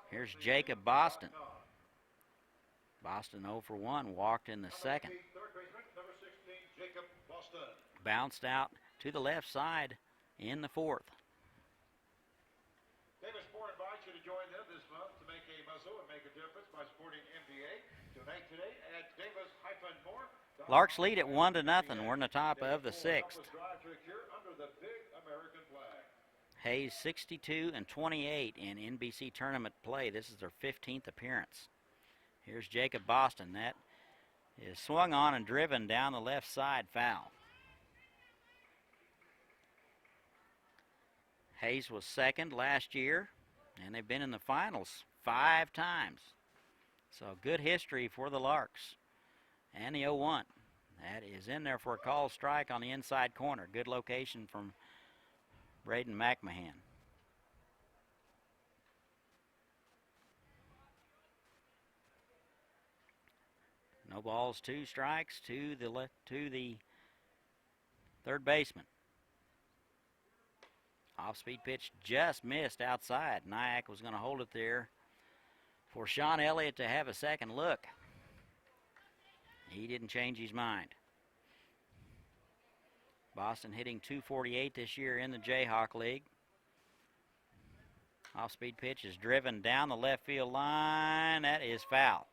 Here's Jacob Boston. Boston 0 for 1, walked in the 2nd. Bounced out to the left side in the 4th. Davis Sport invites you to join them this month to make a muscle and make a difference by supporting MBA. Donate today at Davis-Moore. Larks lead at 1-0. We're in the top of the 6th. Hayes 62 and 28 in NBC tournament play. This is their 15th appearance. Here's Jacob Boston. That is swung on and driven down the left side, foul. Hayes was second last year, and they've been in the finals 5 times. So good history for the Larks. And the 0-1. That is in there for a call strike on the inside corner. Good location from Braden McMahon. No balls, 2 strikes to the third baseman. Off-speed pitch just missed outside. Nyack was going to hold it there for Sean Elliott to have a second look. He didn't change his mind. Boston hitting .248 this year in the Jayhawk League. Off-speed pitch is driven down the left field line. That is foul.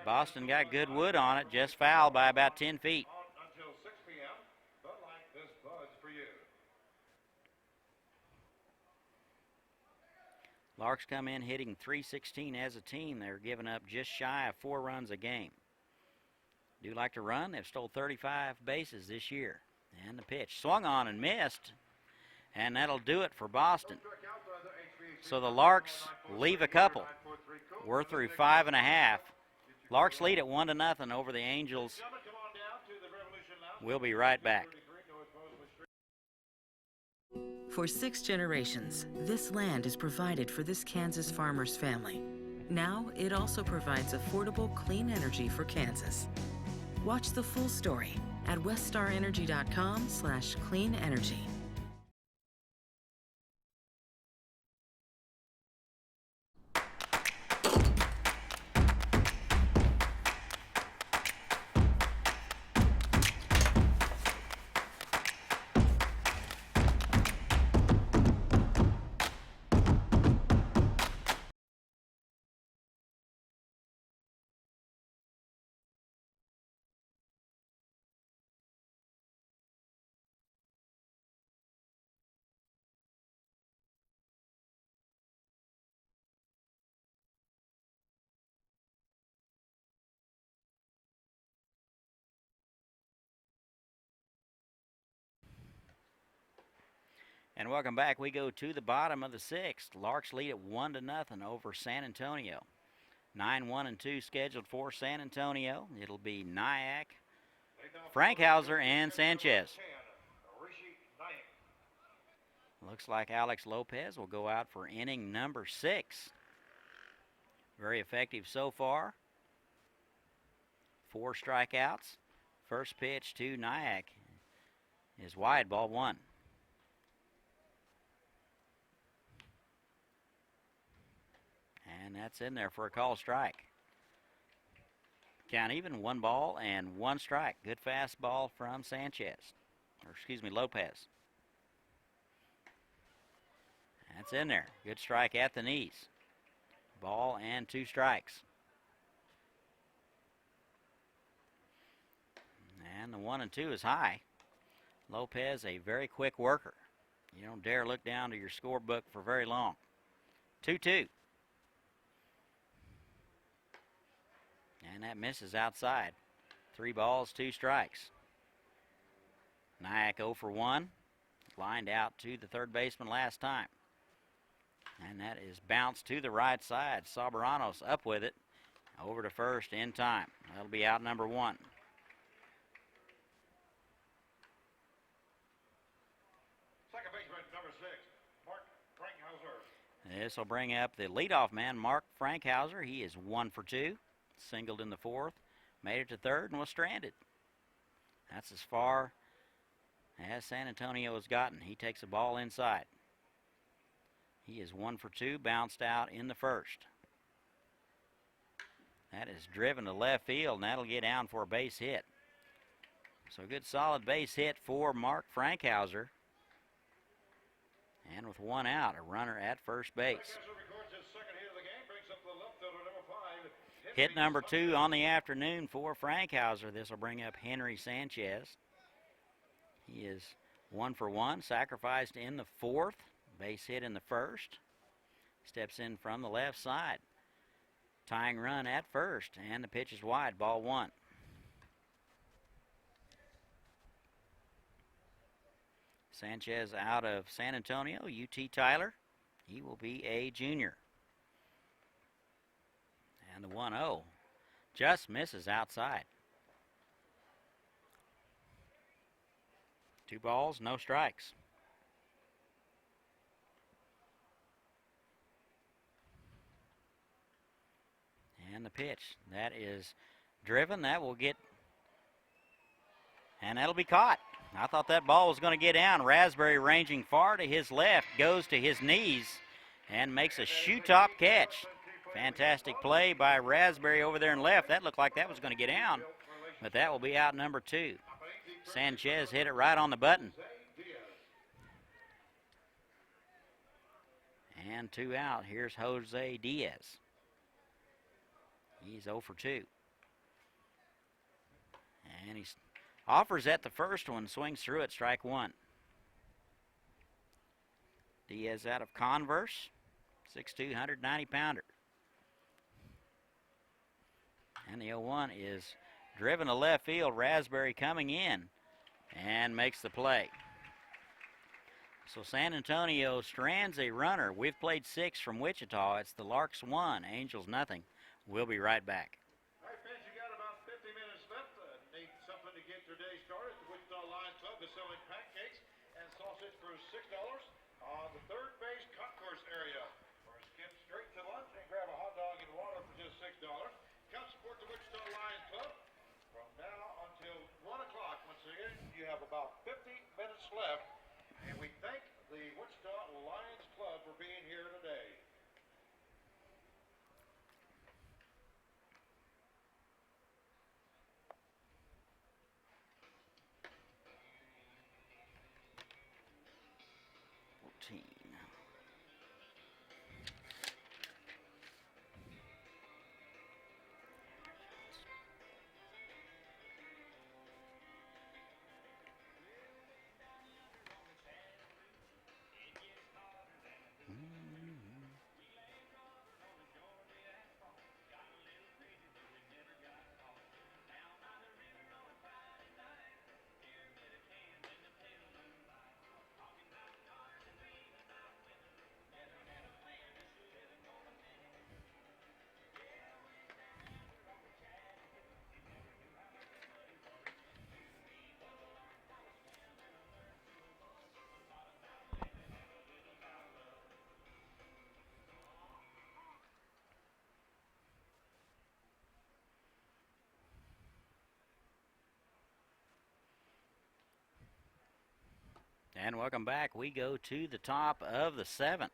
Boston got good wood on it, just foul by about 10 feet. Until 6 p.m. Bud Light, this Bud's for you. Larks come in hitting .316 as a team. They're giving up just shy of 4 runs a game. Do like to run. They've stole 35 bases this year. And the pitch swung on and missed. And that'll do it for Boston. So the Larks leave a couple. We're through 5.5. Larks lead at 1-0 over the Angels. We'll be right back. For 6 generations, this land is provided for this Kansas farmer's family. Now it also provides affordable, clean energy for Kansas. Watch the full story at weststarenergy.com/cleanenergy. And welcome back. We go to the bottom of the 6th. Larks lead at 1-0 over San Antonio. 9-1-2 scheduled for San Antonio. It'll be Nyack, Frankhauser, and Sanchez. Looks like Alex Lopez will go out for inning number 6. Very effective so far. 4 strikeouts. First pitch to Nyack is wide, ball 1. And that's in there for a call strike. Count even, 1 ball and 1 strike. Good fastball from Lopez. That's in there. Good strike at the knees. Ball and 2 strikes. And the 1-2 is high. Lopez, a very quick worker. You don't dare look down to your scorebook for very long. 2-2. And that misses outside. 3 balls, 2 strikes. Nyack 0 for 1. Lined out to the third baseman last time. And that is bounced to the right side. Soberanos up with it. Over to first in time. That'll be out number 1. Second baseman, number 6, Mark Frankhauser. This will bring up the leadoff man, Mark Frankhauser. He is 1 for 2. Singled in the 4th, made it to third, and was stranded. That's as far as San Antonio has gotten. He takes a ball inside. He is 1 for 2, bounced out in the 1st. That is driven to left field, and that'll get down for a base hit. So a good solid base hit for Mark Frankhauser. And with 1 out, a runner at first base. Hit number 2 on the afternoon for Frankhauser. This will bring up Henry Sanchez. He is 1 for 1, sacrificed in the 4th. Base hit in the 1st. Steps in from the left side. Tying run at first, and the pitch is wide, ball 1. Sanchez out of San Antonio, UT Tyler. He will be a junior. And the 1-0 just misses outside. 2 balls, no strikes. And the pitch. That is driven. That will get, and that'll be caught. I thought that ball was going to get down. Raspberry ranging far to his left, goes to his knees, and makes a shoe-top catch. Fantastic play by Raspberry over there in left. That looked like that was going to get down, but that will be out number 2. Sanchez hit it right on the button. And 2 out. Here's Jose Diaz. He's 0 for 2. And he offers at the first one, swings through it, strike 1. Diaz out of Converse, 6'2", 190-pounder. And the 0-1 is driven to left field. Raspberry coming in and makes the play. So San Antonio strands a runner. We've played 6 from Wichita. It's the Larks 1, Angels nothing. We'll be right back. All right, fans, you got about 50 minutes left. Need something to get your day started. The Wichita Lions Club is selling pancakes and sausage for $6 on the third base concourse area. Or skip straight to lunch and grab a hot dog and water for just $6. Come support the Wichita Lions Club from now until 1 o'clock. Once again, you have about 50 minutes left. And we thank the Wichita Lions Club for being here today. And welcome back. We go to the top of the 7th.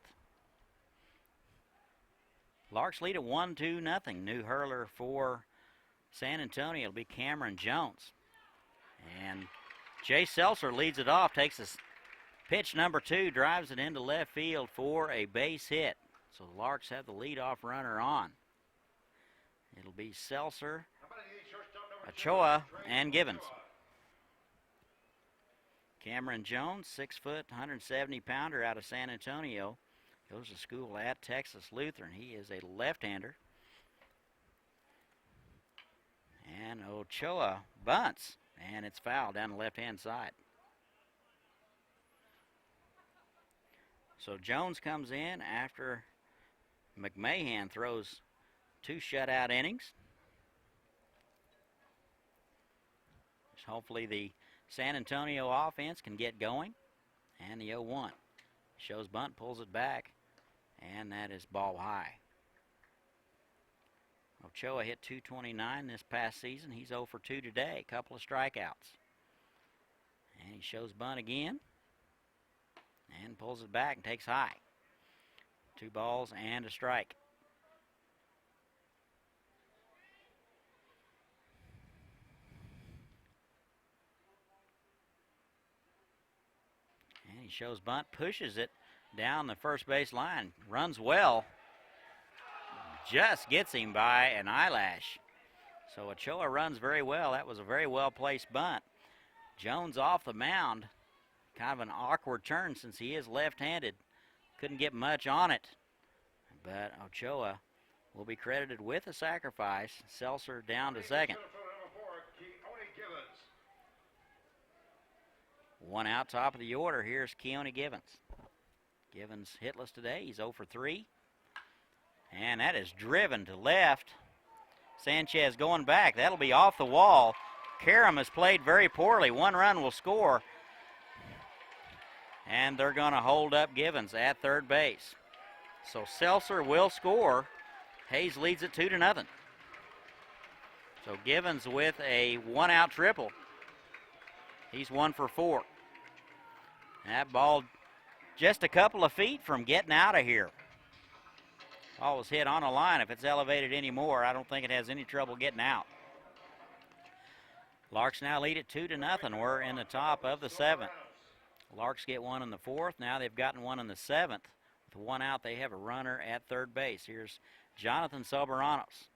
Larks lead at 1-2-0. New hurler for San Antonio. It'll be Cameron Jones. And Jay Seltzer leads it off, takes his pitch number 2, drives it into left field for a base hit. So the Larks have the leadoff runner on. It'll be Seltzer, Ochoa, and Givens. Cameron Jones, 6 foot, 170-pounder out of San Antonio. Goes to school at Texas Lutheran. He is a left-hander. And Ochoa bunts, and it's fouled down the left-hand side. So Jones comes in after McMahon throws 2 shutout innings. Hopefully the San Antonio offense can get going. And the 0-1. Shows bunt, pulls it back, and that is ball high. Ochoa hit .229 this past season. He's 0 for 2 today, a couple of strikeouts. And he shows bunt again and pulls it back and takes high. 2 balls and a strike. And he shows bunt, pushes it down the first base line, runs well, just gets him by an eyelash. So Ochoa runs very well. That was a very well-placed bunt. Jones off the mound, kind of an awkward turn since he is left-handed. Couldn't get much on it, but Ochoa will be credited with a sacrifice. Seltzer down to second. 1 out, top of the order. Here's Keone Givens. Givens hitless today. He's 0 for 3. And that is driven to left. Sanchez going back. That'll be off the wall. Karam has played very poorly. 1 run will score. And they're going to hold up Givens at third base. So Seltzer will score. Hayes leads it 2-0. So Givens with a one-out triple. He's 1 for 4. That ball just a couple of feet from getting out of here. Ball was hit on a line. If it's elevated anymore, I don't think it has any trouble getting out. Larks now lead it 2-0. We're in the top of the 7th. Larks get one in the 4th. Now they've gotten one in the 7th. With one out, they have a runner at third base. Here's Jonathan Soberanos.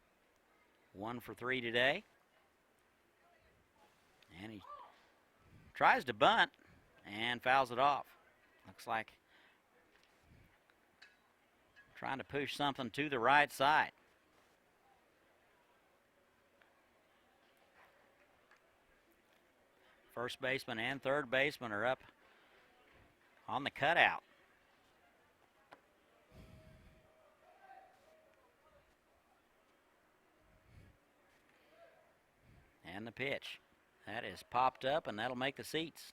1 for 3 today. And he tries to bunt and fouls it off. Looks like trying to push something to the right side. First baseman and third baseman are up on the cutout. And the pitch. That is popped up, and that'll make the seats.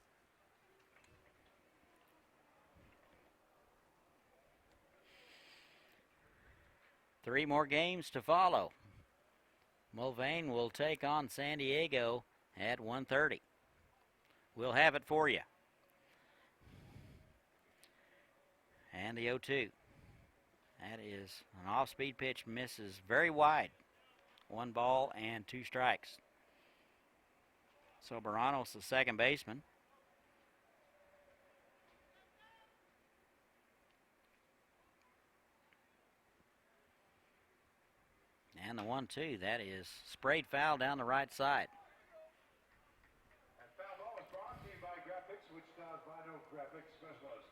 Three more games to follow. Mulvane will take on San Diego at 1:30. We'll have it for you. And the 0-2. That is an off-speed pitch, misses very wide. 1 ball and 2 strikes. Soberanos, the second baseman. And the 1-2, that is sprayed foul down the right side. That foul ball is brought to you by Graphics, Wichita's Vinyl Graphics Specialist.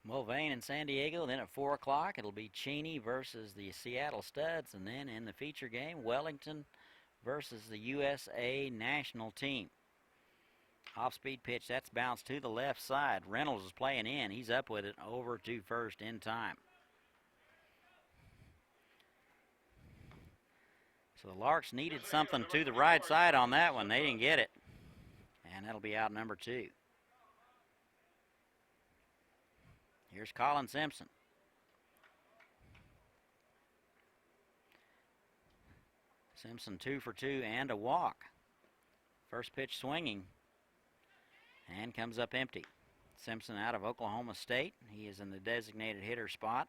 Mulvane and San Diego. Then at 4 o'clock, it'll be Cheney versus the Seattle Studs. And then in the feature game, Wellington versus the USA national team. Off-speed pitch, that's bounced to the left side. Reynolds is playing in. He's up with it over to first in time. So the Larks needed something to the right side on that one. They didn't get it. And that'll be out number 2. Here's Colin Simpson. Simpson 2 for 2 and a walk. First pitch swinging and comes up empty. Simpson out of Oklahoma State. He is in the designated hitter spot.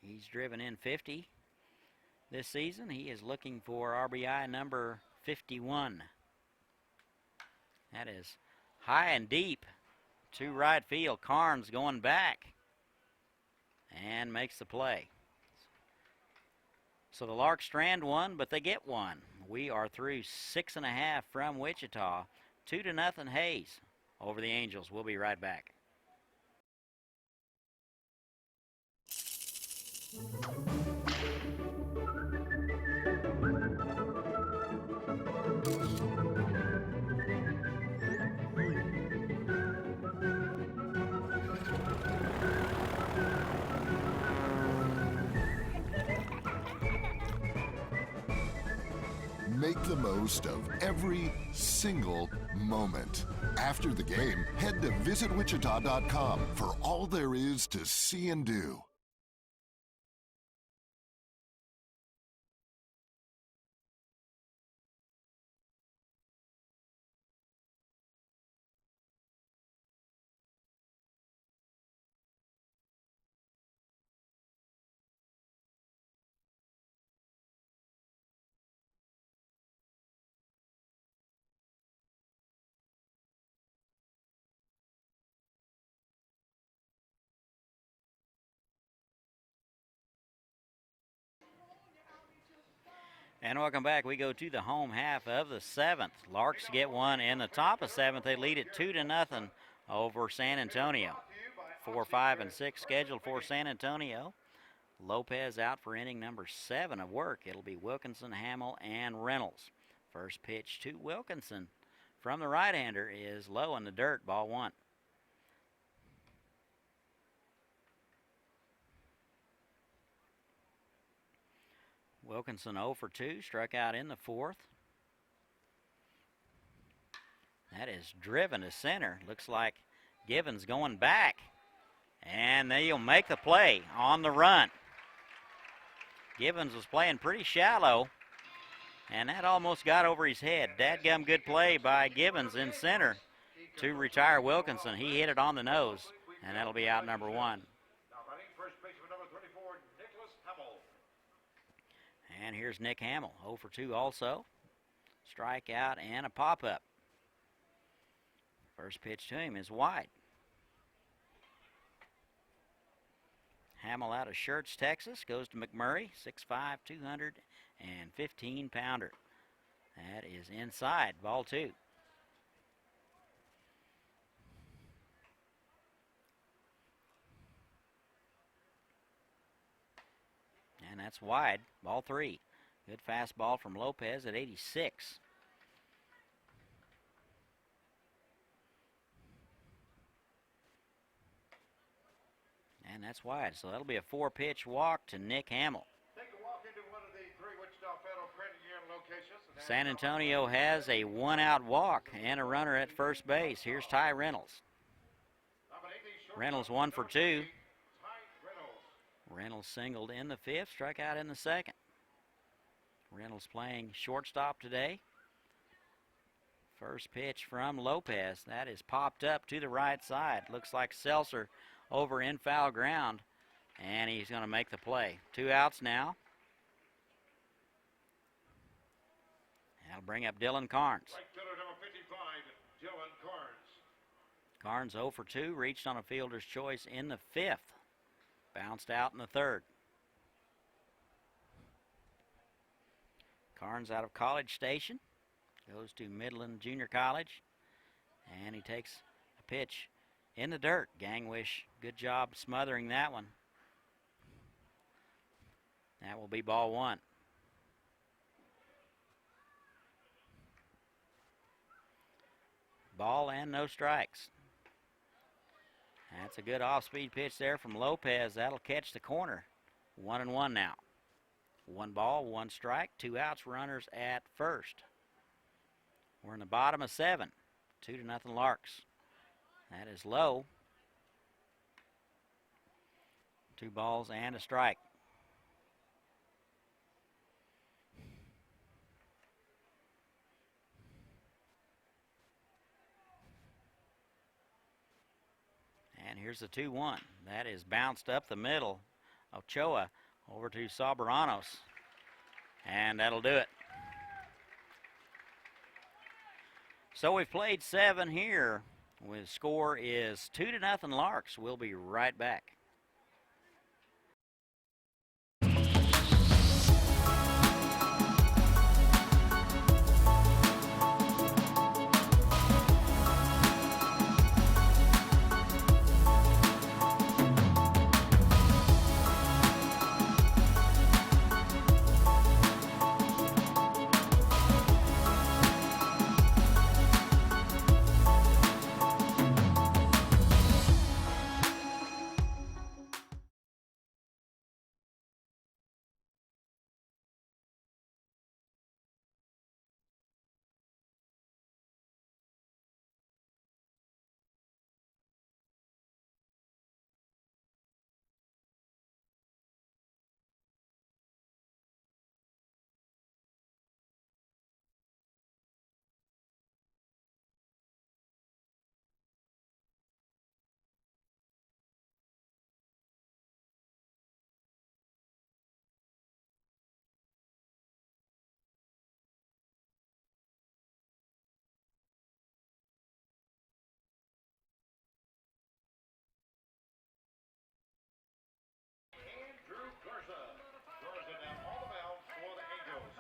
He's driven in 50 this season. He is looking for RBI number 51. That is high and deep to right field. Carnes going back and makes the play. So the Larks strand one, but they get one. We are through 6.5 from Wichita. 2-0 Hayes over the Angels. We'll be right back. Make the most of every single moment. After the game, head to visitwichita.com for all there is to see and do. And welcome back. We go to the home half of the 7th. Larks get one in the top of 7th. They lead it 2-0 over San Antonio. 4, 5, and 6 scheduled for San Antonio. Lopez out for inning number 7 of work. It'll be Wilkinson, Hamill, and Reynolds. First pitch to Wilkinson from the right-hander is low in the dirt, ball 1. Wilkinson 0 for 2, struck out in the 4th. That is driven to center. Looks like Givens going back. And they'll make the play on the run. Gibbons was playing pretty shallow, and that almost got over his head. Dadgum good play by Gibbons in center to retire Wilkinson. He hit it on the nose, and that'll be out number 1. Now batting first baseman number 34, Nicholas Hamill. And here's Nick Hamill, 0 for 2 also. Strikeout and a pop-up. First pitch to him is wide. Hamill out of Schertz, Texas, goes to McMurray, 6'5", 215-pounder. That is inside, ball 2. And that's wide, ball 3. Good fastball from Lopez at 86. And that's wide, so that'll be a 4-pitch walk to Nick Hamill. Take a walk into one of the 3 Wichita Federal Credit Union locations. San Antonio has a 1-out walk and a runner at first base. Here's Ty Reynolds. Reynolds 1 for 2. Reynolds singled in the 5th, struck out in the 2nd. Reynolds playing shortstop today. First pitch from Lopez. That is popped up to the right side. Looks like Seltzer over in foul ground, and he's going to make the play. 2 outs now. That'll bring up Dylan Carnes. Right fielder number 55, Dylan Carnes. Carnes 0 for 2, reached on a fielder's choice in the 5th. Bounced out in the 3rd. Carnes out of College Station, goes to Midland Junior College, and he takes a pitch in the dirt. Gangwish, good job smothering that one. That will be ball 1. Ball and no strikes. That's a good off-speed pitch there from Lopez. That'll catch the corner. 1-1 now. 1 ball, 1 strike, 2 outs, runners at first. We're in the bottom of 7. 2-0 Larks. That is low. 2 balls and a strike. And here's the 2-1. That is bounced up the middle. Ochoa over to Sobranos. And that'll do it. So we've played 7 here. The score is 2-0 Larks. We'll be right back.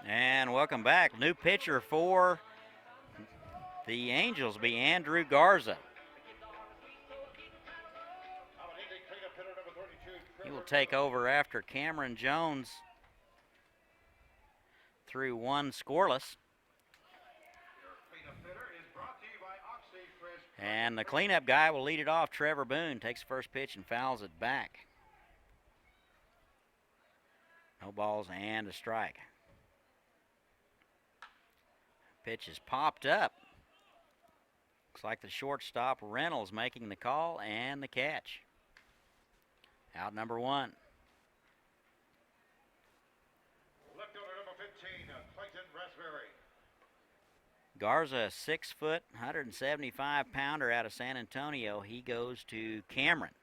And welcome back. New pitcher for the Angels will be Andrew Garza. He will take over after Cameron Jones threw 1 scoreless. And the cleanup guy will lead it off. Trevor Boone takes the first pitch and fouls it back. No balls and a strike. Pitch is popped up. Looks like the shortstop Reynolds making the call and the catch. Out number 1. 15, Clayton Raspberry. Garza, 6 foot, 175 pounder out of San Antonio. He goes to Cameron.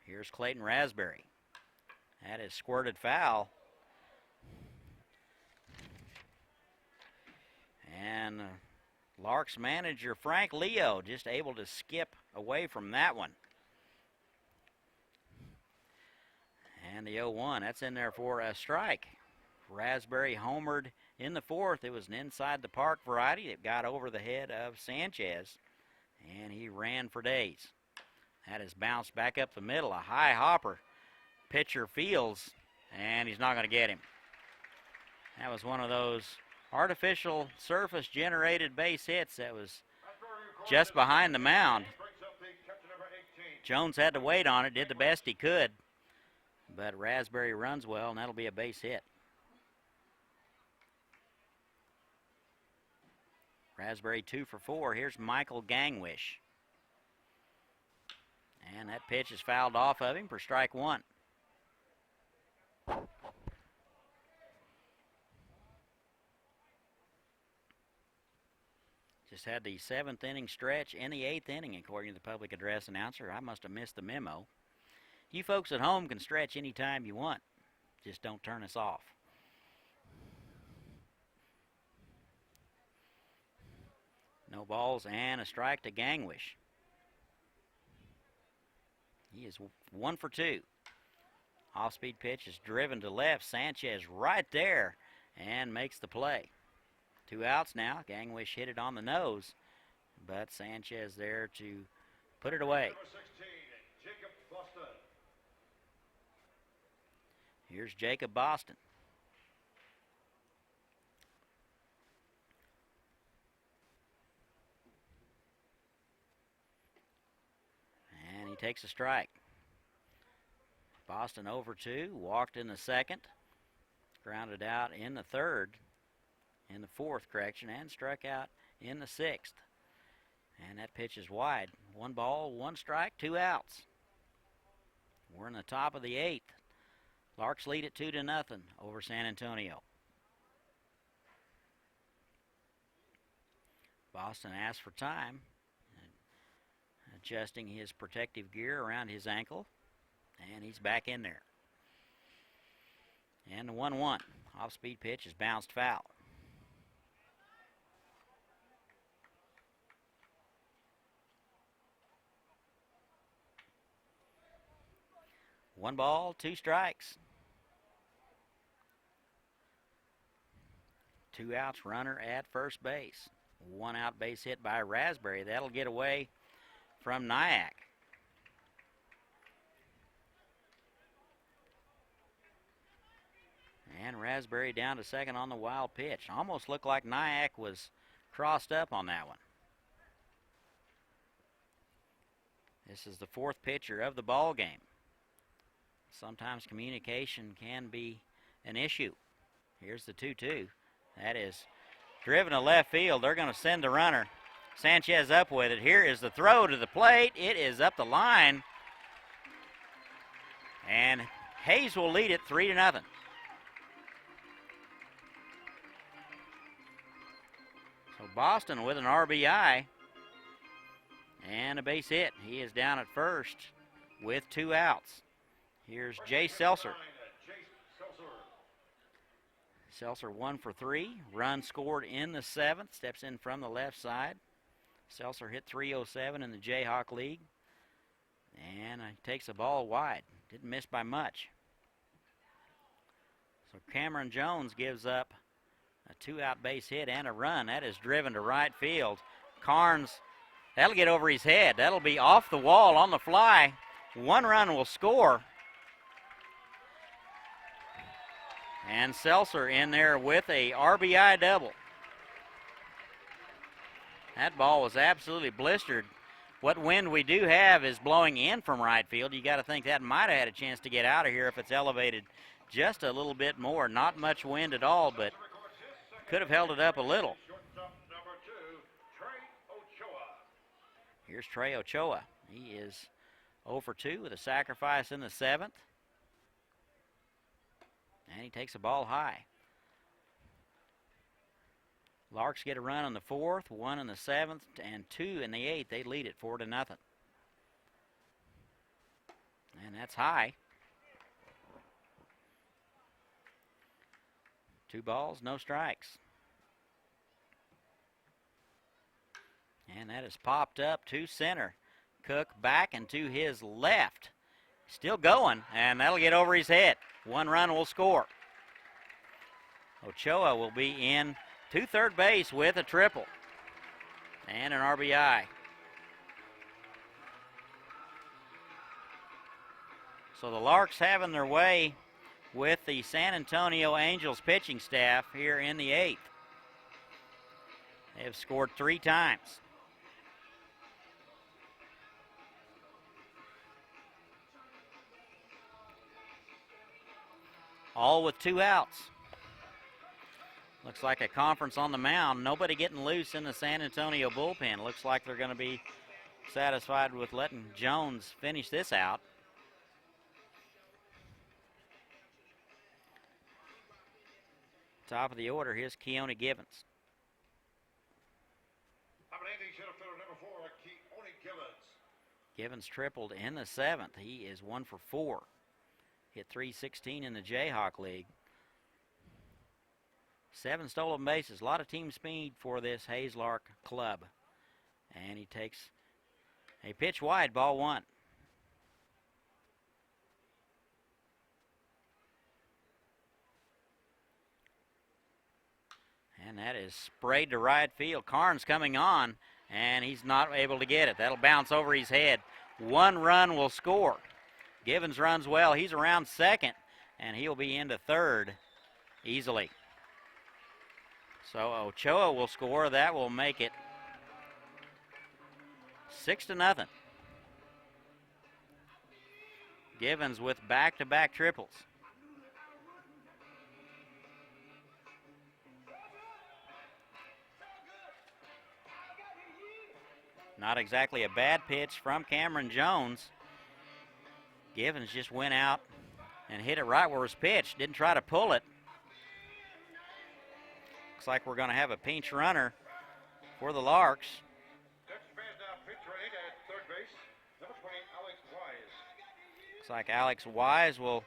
Here's Clayton Raspberry. That is squirted foul. And Larks manager Frank Leo just able to skip away from that one. And the 0-1, that's in there for a strike. Raspberry homered in the fourth. It was an inside the park variety that got over the head of Sanchez, and he ran for days. That is bounced back up the middle. A high hopper. Pitcher fields, and he's not going to get him. That was one of those artificial surface generated base hits that was just behind the mound. Jones had to wait on it, did the best he could, but Raspberry runs well, and that'll be a base hit. Raspberry 2 for 4. Here's Michael Gangwish. And that pitch is fouled off of him for strike 1. Just had the 7th inning stretch and the 8th inning, according to the public address announcer. I must have missed the memo. You folks at home can stretch anytime you want. Just don't turn us off. No balls and a strike to Gangwish. He is 1 for 2. Off-speed pitch is driven to left. Sanchez right there and makes the play. 2 outs now. Gangwish hit it on the nose, but Sanchez there to put it away. Number 16, Jacob Boston. Here's Jacob Boston. And he takes a strike. Boston over 2, walked in the second, grounded out in the third, in the fourth, correction, and struck out in the sixth. And that pitch is wide. 1 ball, 1 strike, 2 outs. We're in the top of the 8th. Larks lead it 2-0 over San Antonio. Boston asks for time, adjusting his protective gear around his ankle, and he's back in there. And the 1-1. Off-speed pitch is bounced foul. One ball, 2 strikes. 2 outs, runner at first base. 1 out base hit by Raspberry. That'll get away from Nyack. And Raspberry down to second on the wild pitch. Almost looked like Nyack was crossed up on that one. This is the 4th pitcher of the ball game. Sometimes communication can be an issue. Here's the 2-2. That is driven to left field. They're going to send the runner. Sanchez up with it. Here is the throw to the plate. It is up the line. And Hayes will lead it 3-0. So Boston with an RBI and a base hit. He is down at first with 2 outs. Here's Jay Seltzer. Seltzer 1 for 3. Run scored in the 7th. Steps in from the left side. Seltzer hit .307 in the Jayhawk League. And takes the ball wide. Didn't miss by much. So Cameron Jones gives up a 2-out base hit and a run. That is driven to right field. Carnes, that'll get over his head. That'll be off the wall on the fly. 1 run will score. And Seltzer in there with a RBI double. That ball was absolutely blistered. What wind we do have is blowing in from right field. You got to think that might have had a chance to get out of here if it's elevated just a little bit more. Not much wind at all, but could have held it up a little. Here's Trey Ochoa. He is 0 for 2 with a sacrifice in the 7th. And he takes the ball high. Larks get a run in the 4th, 1 in the 7th, and 2 in the 8th. They lead it 4-0. And that's high. 2 balls, no strikes. And that is popped up to center. Cook back and to his left. Still going, and that'll get over his head. 1 run will score. Ochoa will be in to third base with a triple and an RBI. So the Larks having their way with the San Antonio Angels pitching staff here in the 8th. They have scored 3 times. All with 2 outs. Looks like a conference on the mound. Nobody getting loose in the San Antonio bullpen. Looks like they're going to be satisfied with letting Jones finish this out. Top of the order, here's Keone Gibbons. Gibbons tripled in the 7th. He is 1 for 4. Hit .316 in the Jayhawk League. 7 stolen bases. A lot of team speed for this Hayes Lark club. And he takes a pitch wide, ball 1. And that is sprayed to right field. Carnes coming on, and he's not able to get it. That'll bounce over his head. 1 run will score. Gibbons runs well. He's around second, and he'll be into third easily. So Ochoa will score. That will make it 6-0. Gibbons with back-to-back triples. Not exactly a bad pitch from Cameron Jones. Gibbons just went out and hit it right where it was pitched. Didn't try to pull it. Looks like we're going to have a pinch runner for the Larks. Looks like Alex Wise will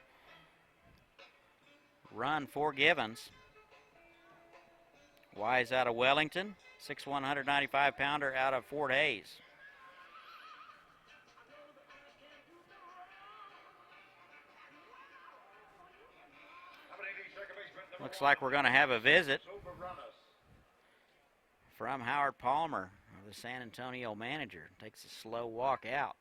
run for Gibbons. Wise out of Wellington. 6'1", 195-pounder out of Fort Hays. Looks like we're going to have a visit from Howard Palmer, the San Antonio manager. Takes a slow walk out.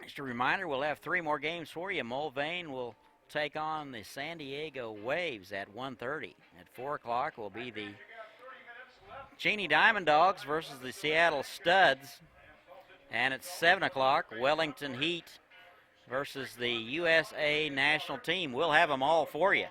Just a reminder, we'll have 3 more games for you. Mulvane will take on the San Diego Waves at 1:30. At 4 o'clock will be the Cheney Diamond Dogs versus the Seattle Studs. And at 7 o'clock, Wellington Heat versus the USA national team. We'll have them all for you.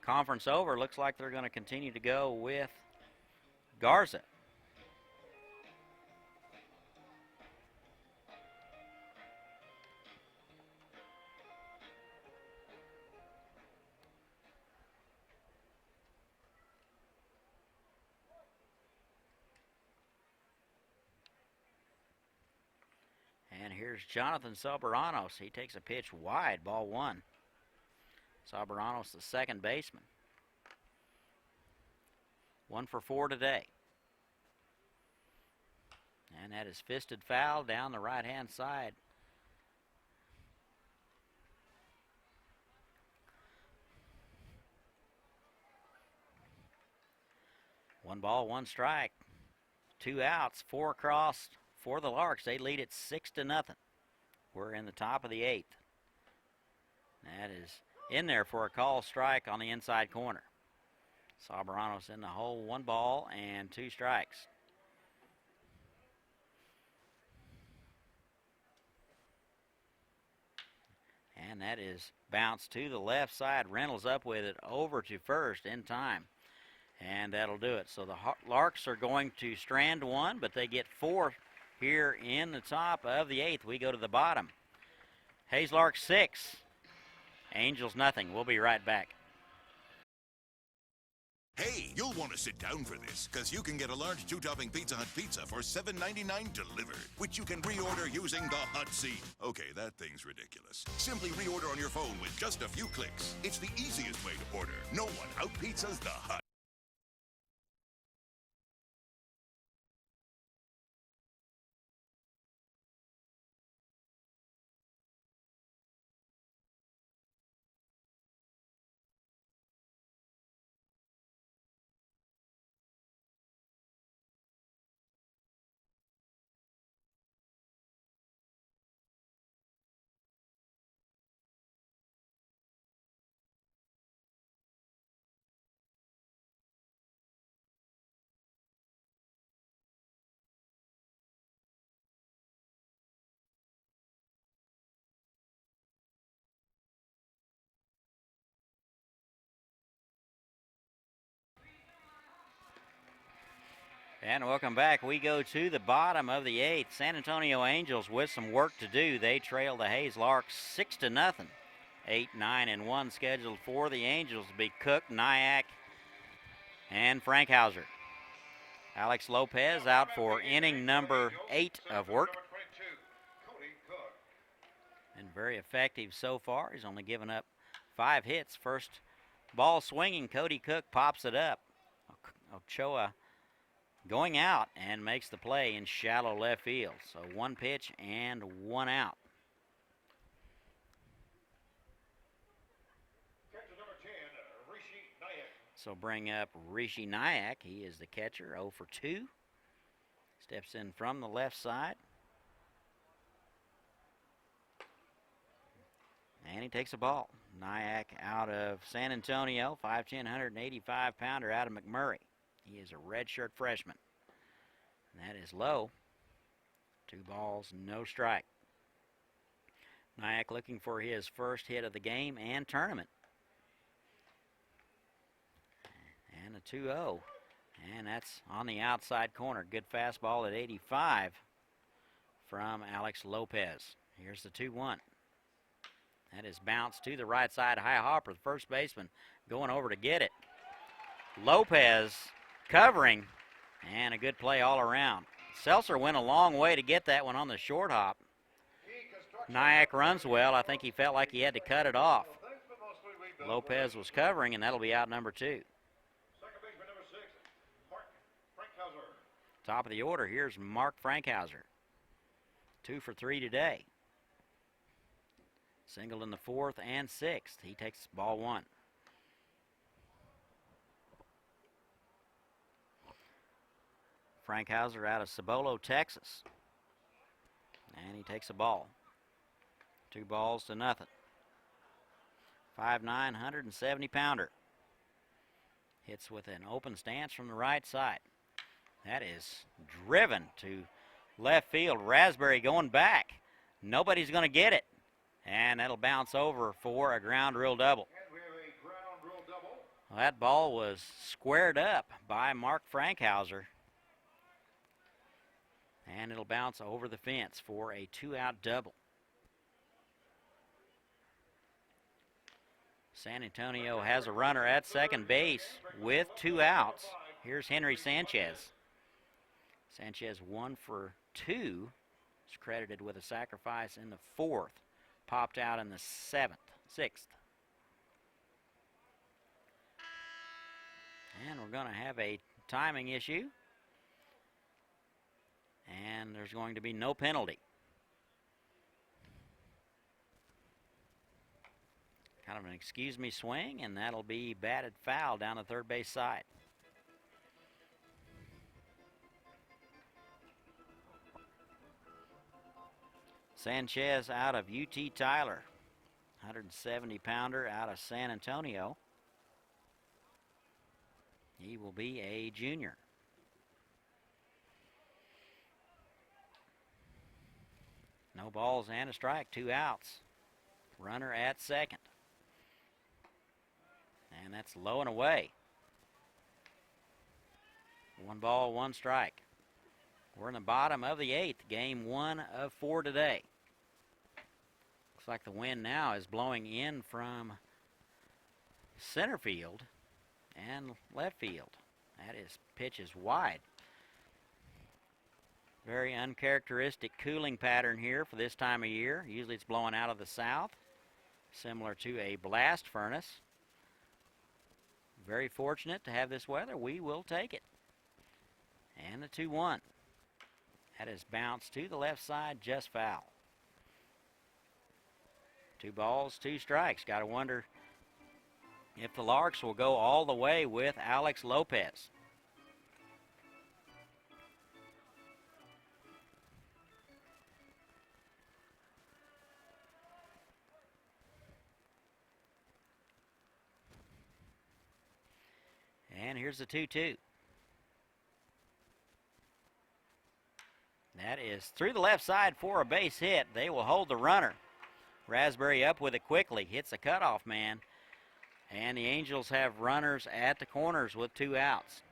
Conference over. Looks like they're going to continue to go with Garza. And here's Jonathan Soberanos. He takes a pitch wide, ball 1. Soberanos, the second baseman. 1 for 4 today. And that is fisted foul down the right-hand side. One ball, 1 strike. 2 outs, 4 across for the Larks. They lead it 6-0. We're in the top of the 8th. That is in there for a call strike on the inside corner. Soberanos in the hole, 1 ball and 2 strikes. And that is bounced to the left side. Reynolds up with it over to first in time. And that'll do it. So the Larks are going to strand one, but they get 4 here in the top of the 8th. We go to the bottom. Hayes Larks 6, Angels nothing. We'll be right back. Hey, you'll want to sit down for this, because you can get a large 2-topping Pizza Hut pizza for $7.99 delivered, which you can reorder using the Hut seat. Okay, that thing's ridiculous. Simply reorder on your phone with just a few clicks. It's the easiest way to order. No one out-pizzas the Hut. And welcome back. We go to the bottom of the 8th. San Antonio Angels with some work to do. They trail the Hayes Larks 6-0. 8, 9, and 1 scheduled for the Angels to be Cook, Nyack, and Frankhauser. Alex Lopez out for inning number 8 of work. And very effective so far. He's only given up 5 hits. First ball swinging, Cody Cook pops it up. Ochoa going out and makes the play in shallow left field. So 1 pitch and 1 out. So bring up Rishi Nyack. He is the catcher, 0 for 2. Steps in from the left side. And he takes a ball. Nyack out of San Antonio, 5'10", 185-pounder out of McMurray. He is a redshirt freshman. And that is low. 2 balls, no strike. Nyack looking for his first hit of the game and tournament. And a 2-0. And that's on the outside corner. Good fastball at 85 from Alex Lopez. Here's the 2-1. That is bounced to the right side. High hopper, the first baseman going over to get it. Lopez covering, and a good play all around. Seltzer went a long way to get that one on the short hop. Nyack runs well. I think he felt like he had to cut it off. Lopez was covering, and that'll be out number 2. Top of the order, here's Mark Frankhauser. 2 for 3 today. Singled in the 4th and 6th. He takes ball 1. Frankhauser out of Cibolo, Texas. And he takes a ball. 2 balls to nothing. 5'9", 170-pounder. Hits with an open stance from the right side. That is driven to left field. Raspberry going back. Nobody's going to get it. And that'll bounce over for a ground rule double. Well, that ball was squared up by Mark Frankhauser. And it'll bounce over the fence for a 2-out double. San Antonio has a runner at second base with 2 outs. Here's Henry Sanchez. Sanchez 1 for 2. Is credited with a sacrifice in the 4th. Popped out in the 6th. And we're going to have a timing issue. And there's going to be no penalty. Kind of an excuse me swing, and that'll be batted foul down the third base side. Sanchez out of UT Tyler, 170-pounder out of San Antonio. He will be a junior. No balls and a strike, 2 outs. Runner at second. And that's low and away. 1 ball, 1 strike. We're in the bottom of the 8th, game 1 of 4 today. Looks like the wind now is blowing in from center field and left field. Pitch is wide. Very uncharacteristic cooling pattern here for this time of year. Usually it's blowing out of the south, similar to a blast furnace. Very fortunate to have this weather. We will take it. And the 2-1. That is bounced to the left side, just foul. 2 balls, 2 strikes. Got to wonder if the Larks will go all the way with Alex Lopez. And here's the 2-2. That is through the left side for a base hit. They will hold the runner. Raspberry up with it quickly. Hits the cutoff man. And the Angels have runners at the corners with 2 outs.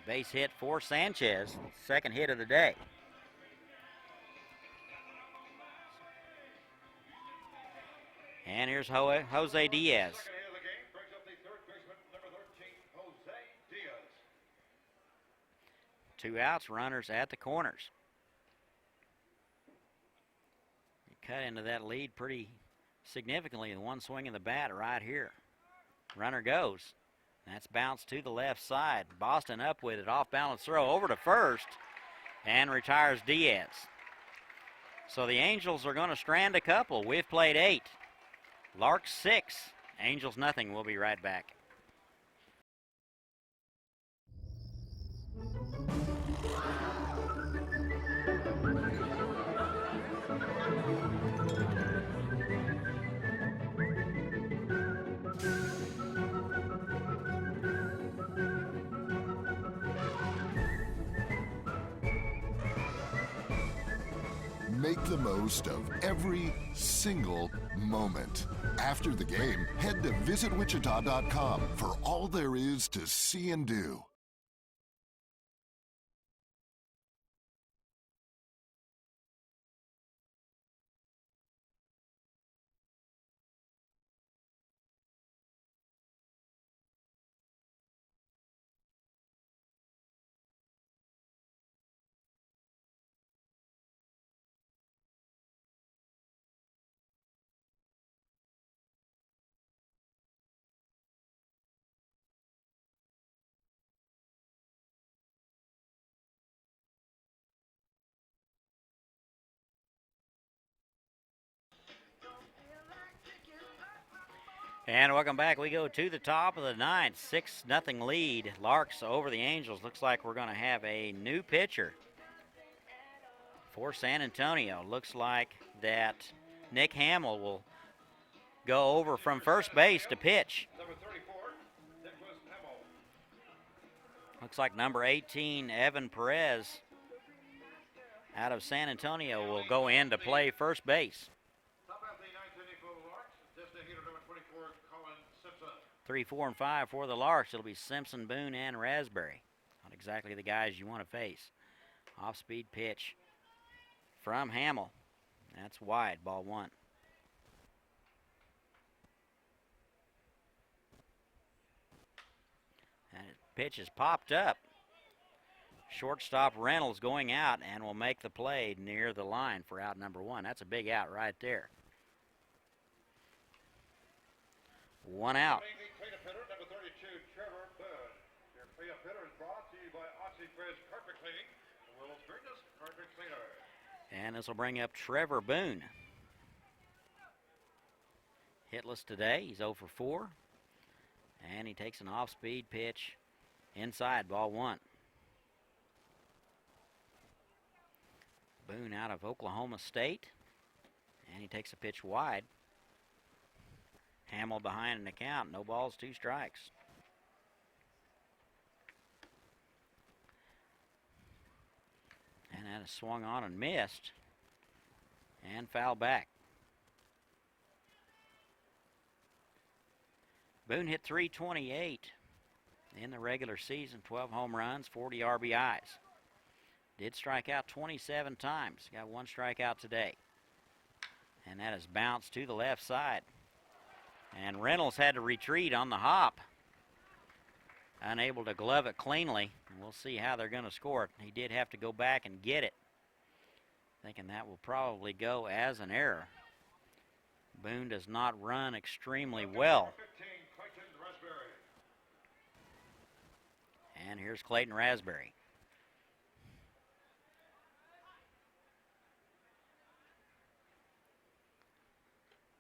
Base hit for Sanchez. Second hit of the day. And here's Jose Diaz. 2 outs, runners at the corners. You cut into that lead pretty significantly with 1 swing of the bat right here. Runner goes. That's bounced to the left side. Boston up with it, off balance throw over to first and retires Diaz. So the Angels are going to strand a couple. We've played 8. Larks 6. Angels nothing. We'll be right back. Make the most of every single moment. After the game, head to visitwichita.com for all there is to see and do. And welcome back. We go to the top of the 9th. 6-0 lead. Larks over the Angels. Looks like we're going to have a new pitcher for San Antonio. Looks like that Nick Hamill will go over from first base to pitch. Number 34, Nicholas Hamill. Looks like number 18, Evan Perez, out of San Antonio, will go in to play first base. 3, 4, and 5 for the Larks. It'll be Simpson, Boone, and Raspberry. Not exactly the guys you want to face. Off-speed pitch from Hamill. That's wide, ball 1. And his pitch is popped up. Shortstop Reynolds going out and will make the play near the line for out number 1. That's a big out right there. 1 out. Number 32, Trevor Boone. Your cleanup hitter is brought to you by OxyFresh Carpet Cleaning, the world's greatest carpet cleaner. And this will bring up Trevor Boone. Hitless today. He's 0 for 4. And he takes an off-speed pitch inside, ball 1. Boone out of Oklahoma State. And he takes a pitch wide. Hamill behind in the count. No balls, 2 strikes. And that is swung on and missed. And foul back. Boone hit .328 in the regular season, 12 home runs, 40 RBIs. Did strike out 27 times. Got one strikeout today. And that is bounced to the left side. And Reynolds had to retreat on the hop. Unable to glove it cleanly. And we'll see how they're going to score it. He did have to go back and get it. Thinking that will probably go as an error. Boone does not run extremely well. And here's Clayton Raspberry.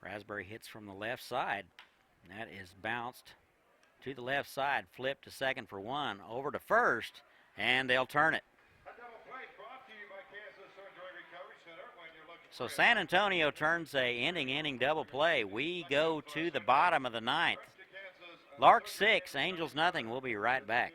Raspberry hits from the left side. That is bounced to the left side, flipped to second for one, over to first, and they'll turn it. So San Antonio turns a inning double play. We go to the bottom of the ninth. Larks 6, Angels nothing. We'll be right back.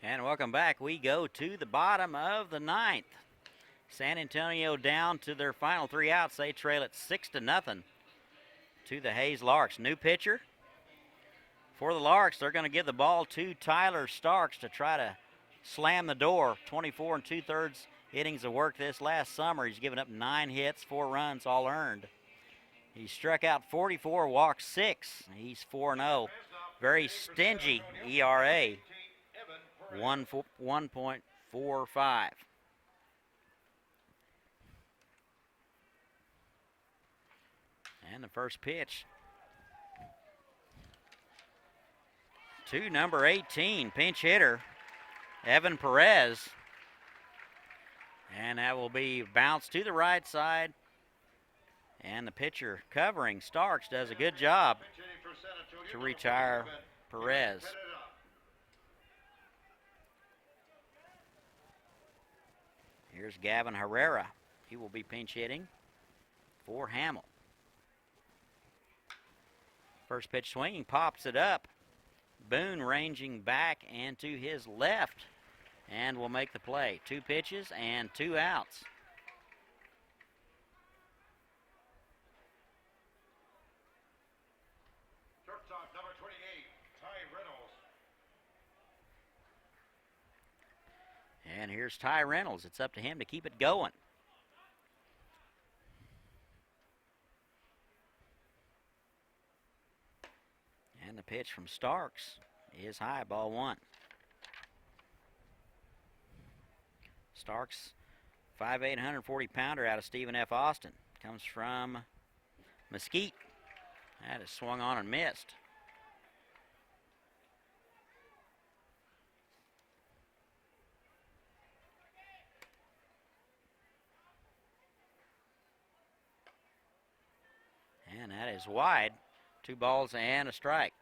And welcome back. We go to the bottom of the ninth. San Antonio down to their final 3 outs. They trail it 6-0 to the Hayes Larks. New pitcher for the Larks. They're going to give the ball to Tyler Starks to try to slam the door. 24 2/3 innings of work this last summer. He's given up 9 hits, 4 runs, all earned. He struck out 44, walked 6. He's 4-0. Very stingy ERA. 1.45. And the first pitch to number 18, pinch hitter, Evan Perez. And that will be bounced to the right side. And the pitcher covering Starks does a good job to retire Perez. Here's Gavin Herrera. He will be pinch hitting for Hamill. First pitch swinging, pops it up. Boone ranging back and to his left and will make the play. 2 pitches and 2 outs. Shortstop number 28, Ty Reynolds. And here's Ty Reynolds. It's up to him to keep it going. And the pitch from Starks is high, ball 1. Starks, 5'8", 140-pounder out of Stephen F. Austin. Comes from Mesquite. That is swung on and missed. And that is wide. 2 balls and a strike.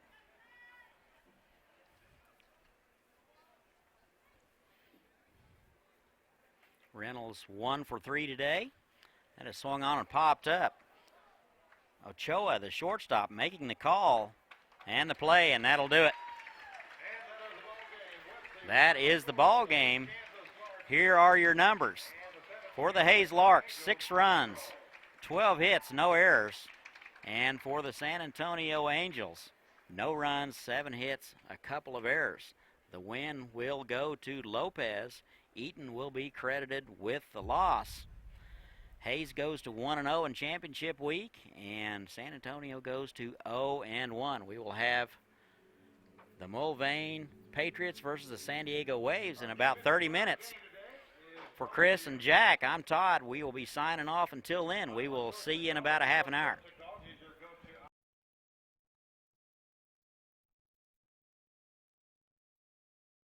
Reynolds 1 for 3 today. That is swung on and popped up. Ochoa, the shortstop, making the call and the play, and that'll do it. That is the ball game. Here are your numbers. For the Hayes Larks, 6 runs, 12 hits, no errors. And for the San Antonio Angels, no runs, 7 hits, a couple of errors. The win will go to Lopez. Eaton will be credited with the loss. Hayes goes to 1-0 in championship week, and San Antonio goes to 0-1. We will have the Mulvane Patriots versus the San Diego Waves in about 30 minutes. For Chris and Jack, I'm Todd. We will be signing off until then. We will see you in about a half an hour.